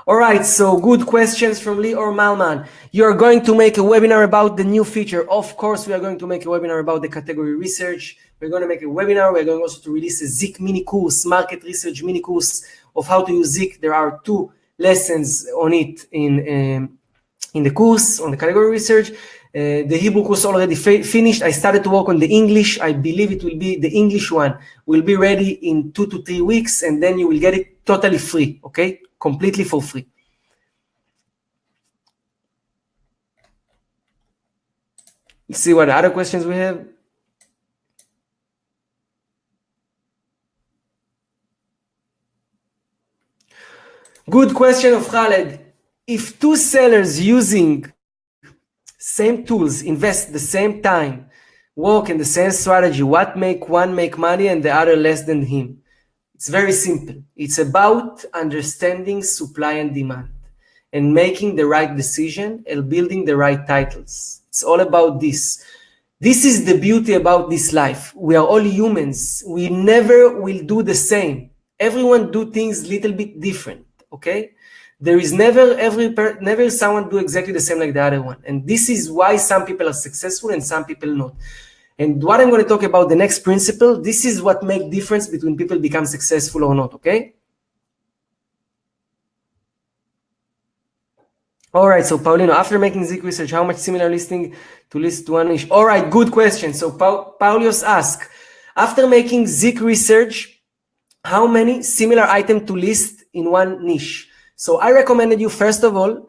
All right, so good questions from Lee or Malman. You are going to make a webinar about the new feature. Of course, we are going to make a webinar about the category research. We're going to make a webinar. We're going also to release a Zik mini course, market research mini course of how to use Zik. There are 2 lessons on it in the course on the category research. The Hebrew course already finished. I started to work on the English. I believe it will be the English one will be ready in 2 to 3 weeks, and then you will get it totally free, okay? Completely for free. Let's see what other questions we have. Good question of Khaled. If 2 sellers using same tools, invest the same time, work in the same strategy, what make one make money and the other less than him? It's very simple. It's about understanding supply and demand and making the right decision and building the right titles. It's all about this. This is the beauty about this life. We are all humans. We never will do the same. Everyone do things little bit different, okay? There is never someone do exactly the same like the other one. And this is why some people are successful and some people not. And what I'm going to talk about, the next principle, this is what makes difference between people become successful or not, okay? All right, so Paulino, after making Zik research, how much similar listing to list one niche? All right, good question. So Paulios asked, after making Zik research, how many similar items to list in one niche? So I recommended you, first of all,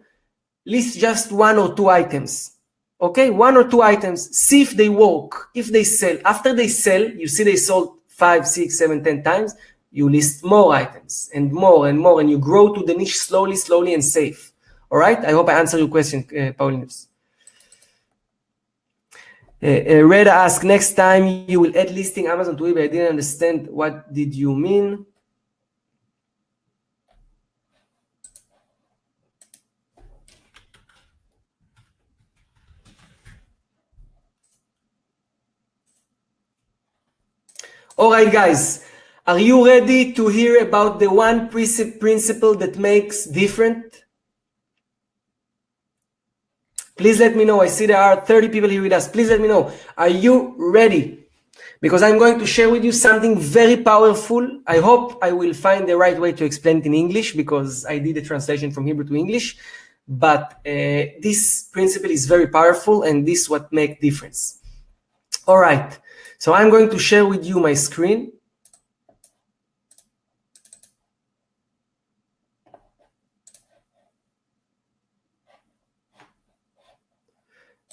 list just 1 or 2 items. Okay, 1 or 2 items, see if they work, if they sell. After they sell, you see they sold 5, 6, 7, 10 times, you list more items and more and more, and you grow to the niche slowly and safe. All right, I hope I answered your question, Paulinus. Reda asked, next time you will add listing Amazon to eBay. I didn't understand. What did you mean? All right, guys, are you ready to hear about the one principle that makes different? Please let me know. I see there are 30 people here with us. Please let me know. Are you ready? Because I'm going to share with you something very powerful. I hope I will find the right way to explain it in English, because I did a translation from Hebrew to English. But this principle is very powerful, and this is what makes difference. All right. So I'm going to share with you my screen.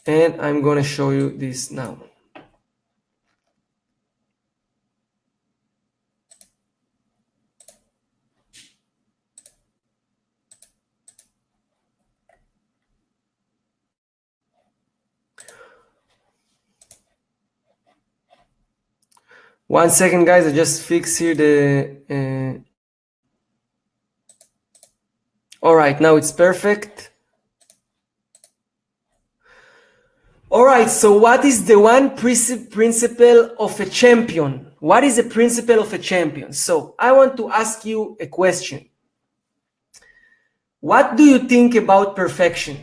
And I'm going to show you this now. One second, guys. I just fix here the... All right, now it's perfect. All right, so what is the one principle of a champion? What is the principle of a champion? So I want to ask you a question. What do you think about perfection?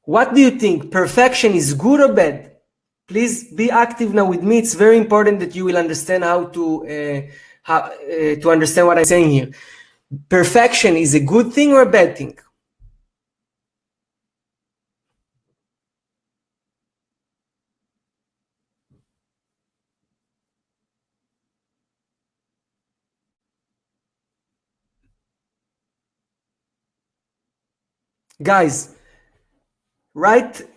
What do you think? Perfection is good or bad? Please be active now with me. It's very important that you will understand how to understand what I'm saying here. Perfection is a good thing or a bad thing? Guys,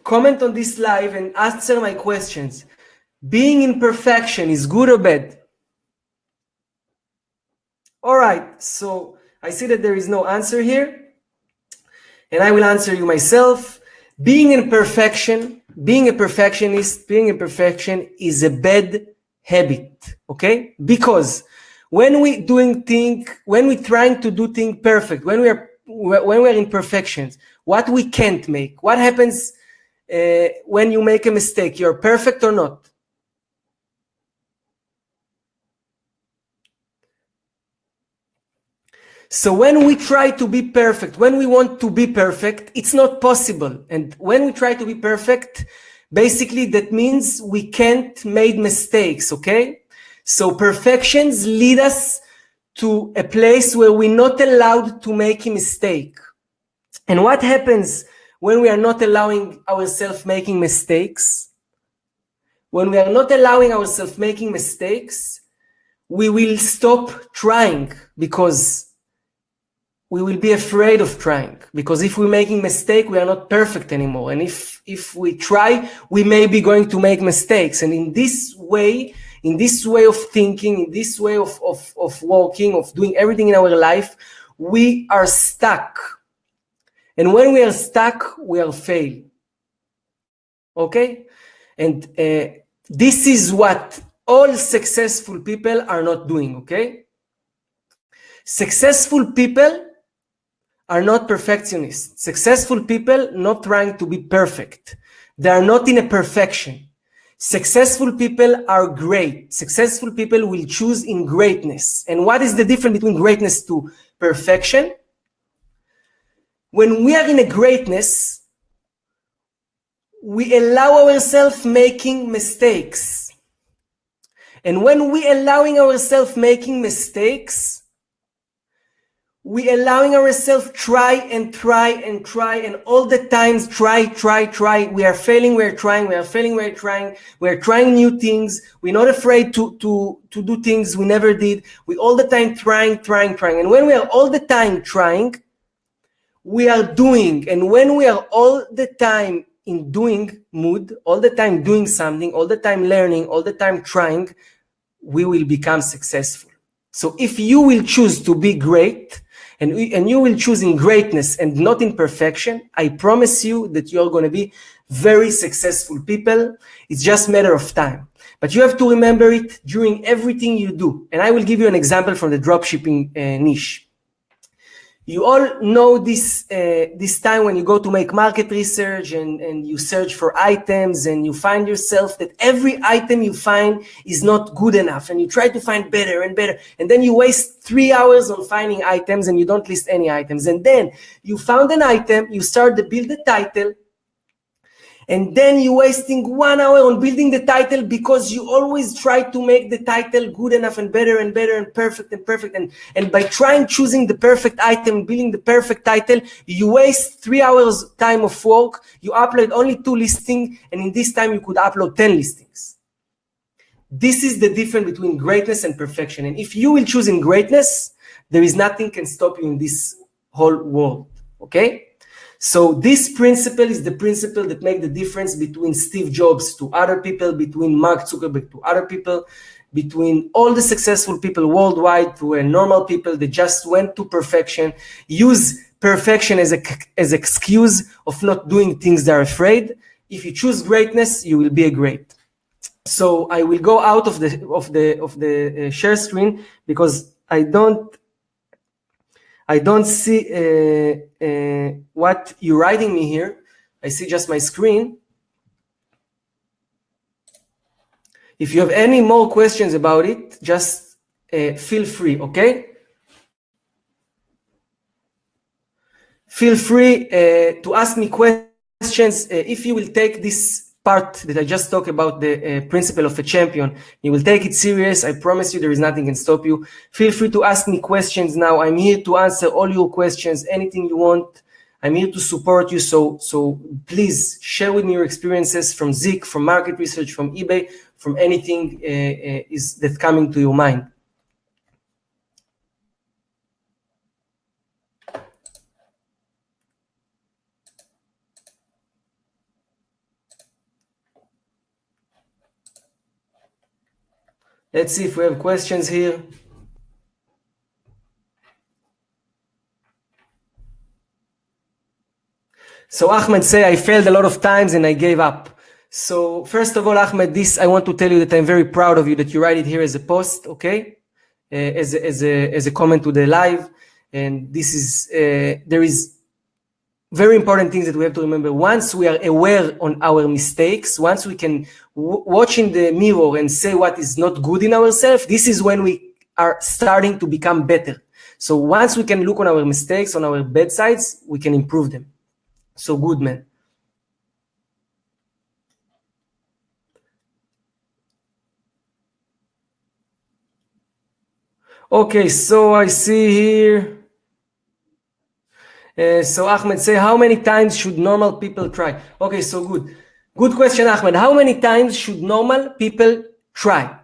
comment on this live and answer my questions. Being in perfection is good or bad? All right, so I see that there is no answer here, and I will answer you myself. Being in perfection, being a perfectionist, being in perfection is a bad habit, okay? Because when we trying to do things perfect, when we're in imperfections, what we can't make, what happens when you make a mistake? You're perfect or not? So when we try to be perfect, when we want to be perfect, it's not possible. And when we try to be perfect, basically that means we can't make mistakes, okay? So perfections lead us to a place where we're not allowed to make a mistake. And what happens when we are not allowing ourselves making mistakes? When we are not allowing ourselves making mistakes, we will stop trying because we will be afraid of trying. Because if we're making mistake, we are not perfect anymore. And if we try, we may be going to make mistakes. And in this way of thinking, in this way of working, of doing everything in our life, we are stuck. And when we are stuck, we are failed. Okay? And this is what all successful people are not doing, okay? Successful people are not perfectionists. Successful people not trying to be perfect. They are not in a perfection. Successful people are great. Successful people will choose in greatness. And what is the difference between greatness to perfection? When we are in a greatness, we allow ourselves making mistakes. And when we allowing ourselves making mistakes, we allowing ourselves try and all the times try. We are failing, we are trying, we are failing, we are trying. We are trying new things. We're not afraid to do things we never did. We all the time trying. And when we are all the time trying, we are doing. And when we are all the time in doing mood, all the time doing something, all the time learning, all the time trying, we will become successful. So if you will choose to be great, and you will choose in greatness and not in perfection, I promise you that you're going to be very successful people. It's just a matter of time. But you have to remember it during everything you do. And I will give you an example from the dropshipping niche. You all know this time when you go to make market research and you search for items and you find yourself that every item you find is not good enough and you try to find better and better. And then you waste 3 hours on finding items and you don't list any items. And then you found an item, you start to build the title, and then you're wasting 1 hour on building the title because you always try to make the title good enough and better and perfect. And by choosing the perfect item, building the perfect title, you waste 3 hours time of work. You upload only 2 listings, and in this time you could upload 10 listings. This is the difference between greatness and perfection. And if you will choose in greatness, there is nothing can stop you in this whole world. Okay? So this principle is the principle that makes the difference between Steve Jobs to other people, between Mark Zuckerberg to other people, between all the successful people worldwide to normal people that just went to perfection, use perfection as an excuse of not doing things they're afraid. If you choose greatness, you will be a great. So I will go out of the share screen because I don't see what you're writing me here. I see just my screen. If you have any more questions about it, just feel free, okay? Feel free to ask me questions. If you will take this part that I just talked about, the principle of a champion, you will take it serious. I promise you there is nothing can stop you. Feel free to ask me questions now. I'm here to answer all your questions, anything you want. I'm here to support you. So please share with me your experiences from Zik, from market research, from eBay, from anything that's coming to your mind. Let's see if we have questions here. So Ahmed say, I failed a lot of times and I gave up. So first of all, Ahmed, I want to tell you that I'm very proud of you that you write it here as a post, okay? As a comment to the live. And this is, there is very important things that we have to remember. Once we are aware on our mistakes, once we can watch in the mirror and say what is not good in ourselves, this is when we are starting to become better. So once we can look on our mistakes, on our bad sides, we can improve them. So good, man. Okay, so I see here. So Ahmed say, how many times should normal people try? Okay, so good. Good question, Ahmed. How many times should normal people try?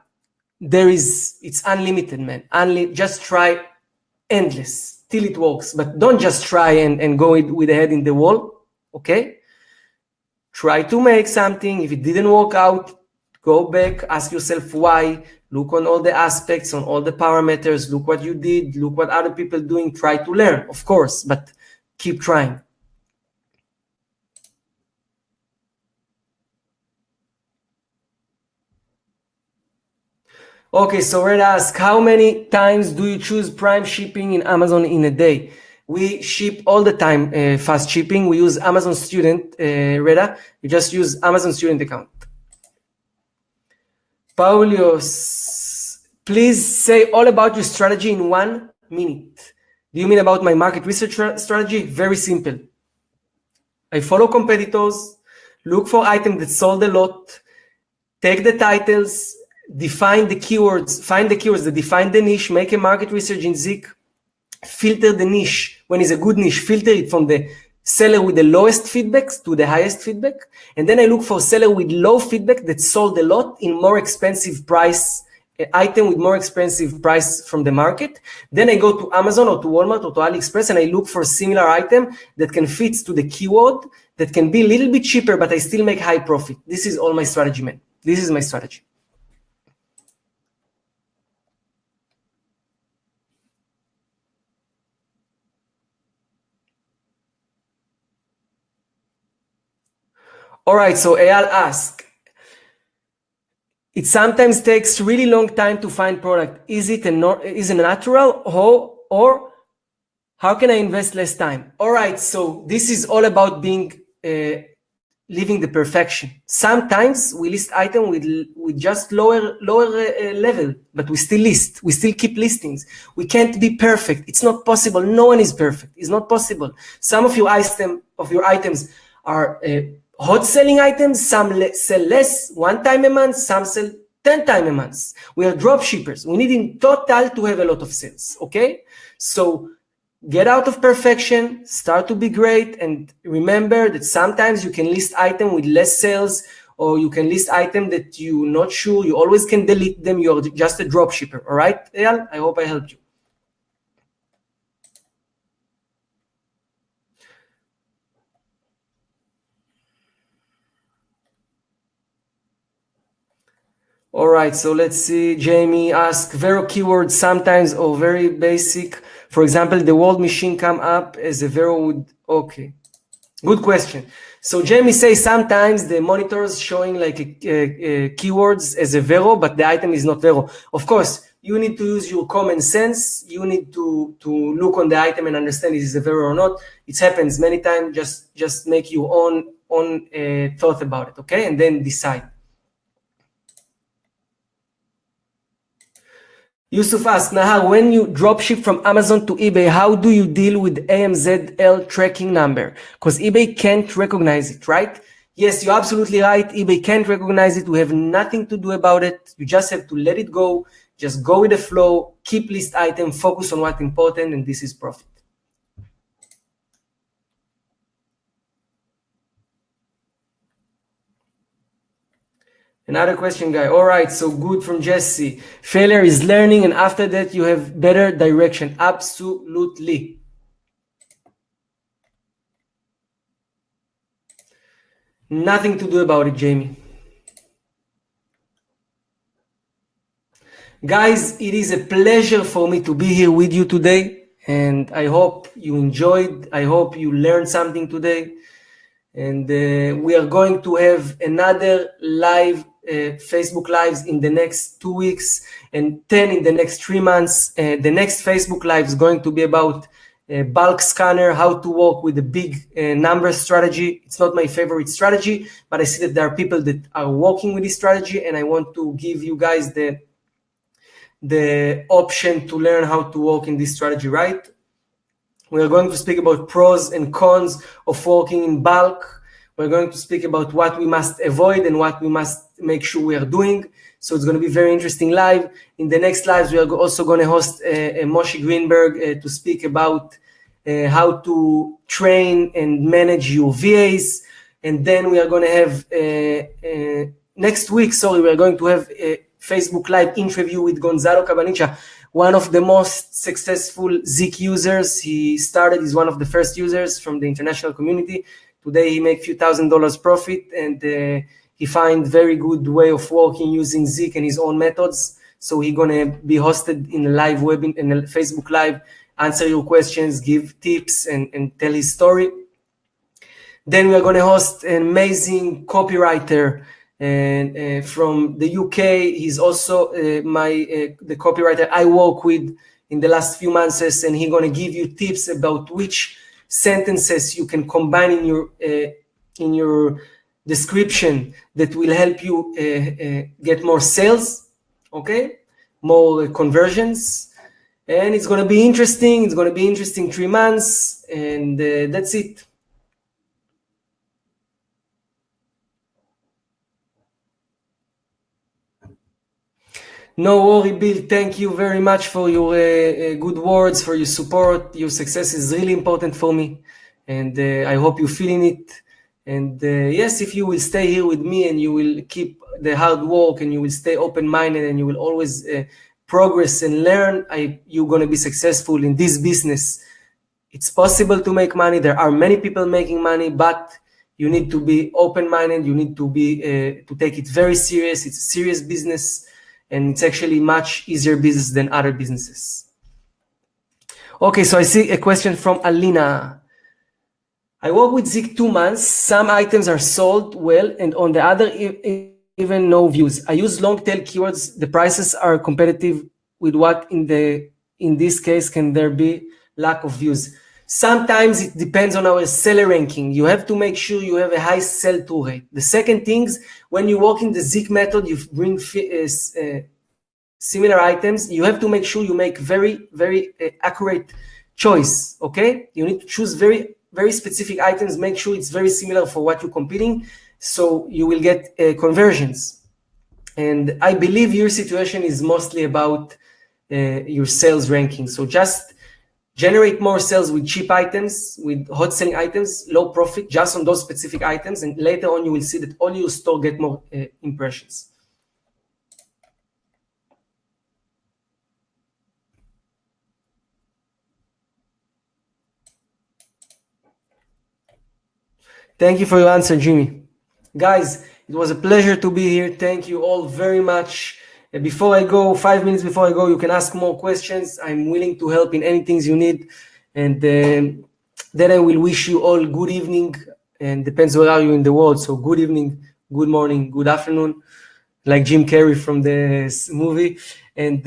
It's unlimited, man. Just try endless till it works. But don't just try and go with the head in the wall, okay? Try to make something. If it didn't work out, go back, ask yourself why. Look on all the aspects, on all the parameters. Look what you did. Look what other people doing. Try to learn, of course, but keep trying. Okay, so Reda asks, how many times do you choose Prime shipping in Amazon in a day? We ship all the time fast shipping. We use Amazon Student, Reda. You just use Amazon Student account. Paulios, please say all about your strategy in 1 minute. Do you mean about my market research strategy? Very simple. I follow competitors, look for items that sold a lot, take the titles, define the keywords, find the keywords that define the niche, make a market research in Zik, filter the niche. When it's a good niche, filter it from the seller with the lowest feedbacks to the highest feedback. And then I look for seller with low feedback that sold a lot in more expensive price, item with more expensive price from the market. Then I go to Amazon or to Walmart or to AliExpress and I look for similar item that can fit to the keyword, that can be a little bit cheaper, but I still make high profit. This is all my strategy, man. This is my strategy. All right, so Eyal asked, it sometimes takes really long time to find product. Is it natural or how can I invest less time? All right, so this is all about being living the perfection. Sometimes we list item with just lower level, but we still list. We still keep listings. We can't be perfect. It's not possible. No one is perfect. It's not possible. Some of your items are hot selling items, some sell less, 1 time a month, some sell 10 times a month. We are drop shippers. We need in total to have a lot of sales, okay? So get out of perfection, start to be great, and remember that sometimes you can list item with less sales, or you can list item that you're not sure, you always can delete them, you're just a drop shipper, all right, Eyal? I hope I helped you. All right, so let's see. Jamie asked, Vero keywords sometimes or very basic. For example, the world machine come up as a Vero would. Okay, good question. So Jamie says sometimes the monitors showing like keywords as a Vero, but the item is not Vero. Of course, you need to use your common sense. You need to look on the item and understand if it's a Vero or not. It happens many times. Just make your own thought about it, okay, and then decide. Yusuf asked, Nahar, when you dropship from Amazon to eBay, how do you deal with AMZL tracking number? Because eBay can't recognize it, right? Yes, you're absolutely right. eBay can't recognize it. We have nothing to do about it. You just have to let it go. Just go with the flow, keep list item, focus on what's important, and this is profit. Another question, guy. All right, so good from Jesse. Failure is learning, and after that, you have better direction. Absolutely. Nothing to do about it, Jamie. Guys, it is a pleasure for me to be here with you today, and I hope you enjoyed. I hope you learned something today. And we are going to have another live Facebook Lives in the next 2 weeks and 10 in the next 3 months. The next Facebook Live is going to be about bulk scanner, how to work with a big number strategy. It's not my favorite strategy, but I see that there are people that are working with this strategy, and I want to give you guys the option to learn how to work in this strategy right. We are going to speak about pros and cons of working in bulk. We're going to speak about what we must avoid and what we must make sure we are doing. So it's going to be very interesting live. In the next lives, we are also going to host Moshe Greenberg to speak about how to train and manage your VAs. And then we are going to have, next week, we are going to have a Facebook Live interview with Gonzalo Cabanicha, one of the most successful Zik users. He's one of the first users from the international community. Today he makes few $1,000s profit, and he finds very good way of working using Zik and his own methods. So he's gonna be hosted in a live in a Facebook Live, answer your questions, give tips, and tell his story. Then we are gonna host an amazing copywriter and from the UK. He's also the copywriter I work with in the last few months, and he's gonna give you tips about which sentences you can combine in your description that will help you get more sales, okay, more conversions. And it's gonna be interesting. It's gonna be interesting 3 months, and that's it. No worry, Bill. Thank you very much for your good words, for your support. Your success is really important for me, and I hope you're feeling it. And yes, if you will stay here with me and you will keep the hard work and you will stay open-minded and you will always progress and learn, you're going to be successful in this business. It's possible to make money. There are many people making money, but you need to be open-minded. You need to be to take it very serious. It's a serious business. And it's actually much easier business than other businesses. Okay, so I see a question from Alina. I work with Zik 2 months. Some items are sold well, and on the other, even no views. I use long tail keywords. The prices are competitive with what in this case can there be lack of views. Sometimes it depends on our seller ranking. You have to make sure you have a high sell-through rate. The second thing is, when you work in the Zik method, you bring similar items. You have to make sure you make very, very accurate choice, okay? You need to choose very, very specific items. Make sure it's very similar for what you're competing, so you will get conversions. And I believe your situation is mostly about your sales ranking. So just generate more sales with cheap items, with hot selling items, low profit, just on those specific items. And later on, you will see that all your store get more impressions. Thank you for your answer, Jimmy. Guys, it was a pleasure to be here. Thank you all very much. Before I go, 5 minutes before I go, you can ask more questions. I'm willing to help in anything you need. And then I will wish you all good evening, and depends where are you in the world. So good evening, good morning, good afternoon, like Jim Carrey from the movie. And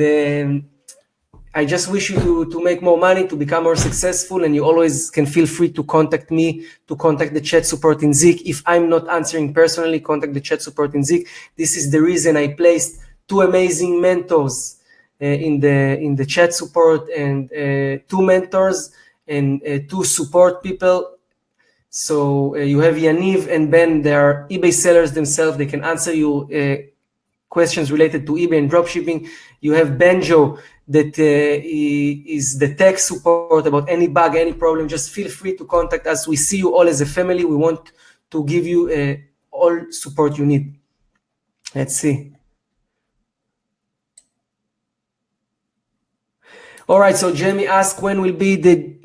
I just wish you to make more money, to become more successful, and you always can feel free to contact me, to contact the chat support in Zik. If I'm not answering personally, contact the chat support in Zik. This is the reason I placed 2 amazing mentors in the chat support, and 2 mentors and 2 support people. So you have Yaniv and Ben. They are eBay sellers themselves. They can answer you questions related to eBay and dropshipping. You have Benjo, that is the tech support about any bug, any problem. Just feel free to contact us. We see you all as a family. We want to give you all support you need. Let's see. All right, so Jamie asked, when will be the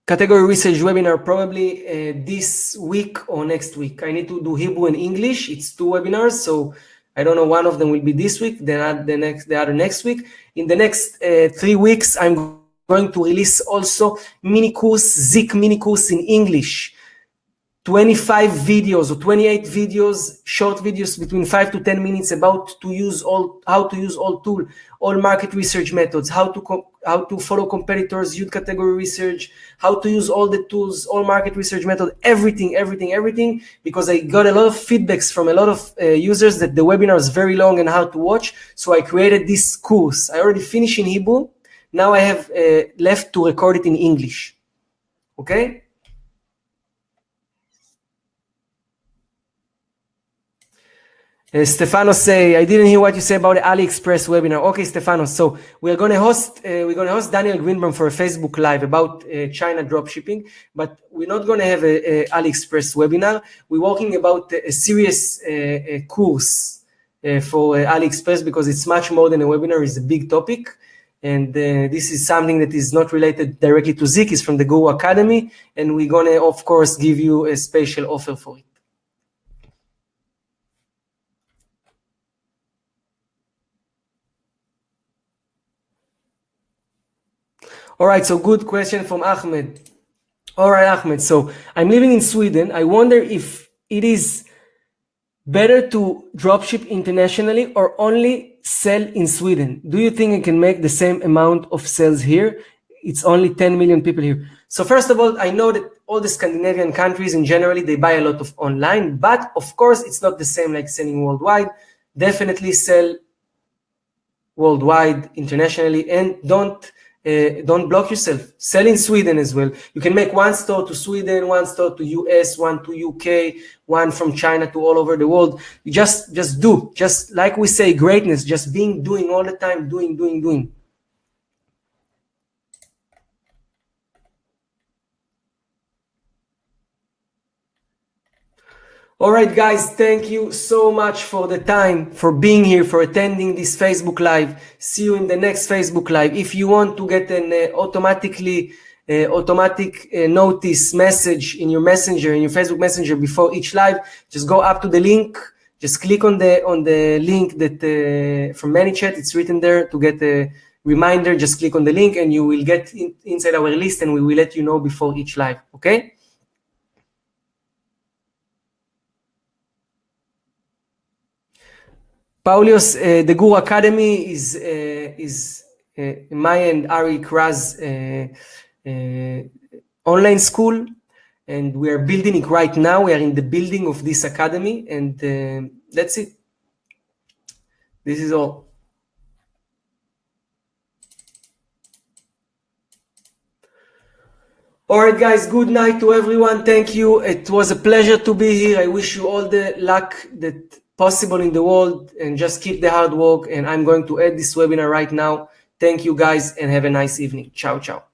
category research webinar? Probably this week or next week. I need to do Hebrew and English. It's 2 webinars, so I don't know, one of them will be this week, then the other next week. In the next 3 weeks, I'm going to release also mini course, Zik mini course in English. 25 videos or 28 videos, short videos between 5 to 10 minutes about how to use all tool, all market research methods, how to follow competitors, youth category research, how to use all the tools, all market research method, everything, because I got a lot of feedbacks from a lot of users that the webinar is very long and how to watch. So I created this course. I already finished in Hebrew. Now I have left to record it in English. Okay? Stefanos say, I didn't hear what you say about the AliExpress webinar. Okay, Stefanos. So we're gonna host Daniel Greenbaum for a Facebook Live about China dropshipping, but we're not gonna have a AliExpress webinar. We're working about a serious course for AliExpress, because it's much more than a webinar. It's a big topic, and this is something that is not related directly to Zik. It's from the Guru Academy, and we're gonna, of course, give you a special offer for it. All right, so good question from Ahmed. All right, Ahmed. So I'm living in Sweden. I wonder if it is better to dropship internationally or only sell in Sweden. Do you think I can make the same amount of sales here? It's only 10 million people here. So first of all, I know that all the Scandinavian countries in generally, they buy a lot of online, but of course it's not the same like selling worldwide. Definitely sell worldwide, internationally, and don't block yourself. Sell in Sweden as well. You can make one store to Sweden, one store to US, one to UK, one from China to all over the world. You just do. Just like we say, greatness, just doing all the time, doing. All right, guys, thank you so much for the time, for being here, for attending this Facebook Live. See you in the next Facebook Live. If you want to get an automatic notice message in your messenger, in your Facebook Messenger before each live, just go up to the link. Just click on the link that from ManyChat. It's written there to get a reminder. Just click on the link and you will get inside our list, and we will let you know before each live. Okay? Paulios, the Guru Academy is my and Ari Kraz online school, and we are building it right now. We are in the building of this academy, and that's it. This is all. All right, guys, good night to everyone. Thank you. It was a pleasure to be here. I wish you all the luck that possible in the world, and just keep the hard work. And I'm going to end this webinar right now. Thank you, guys, and have a nice evening. Ciao, ciao.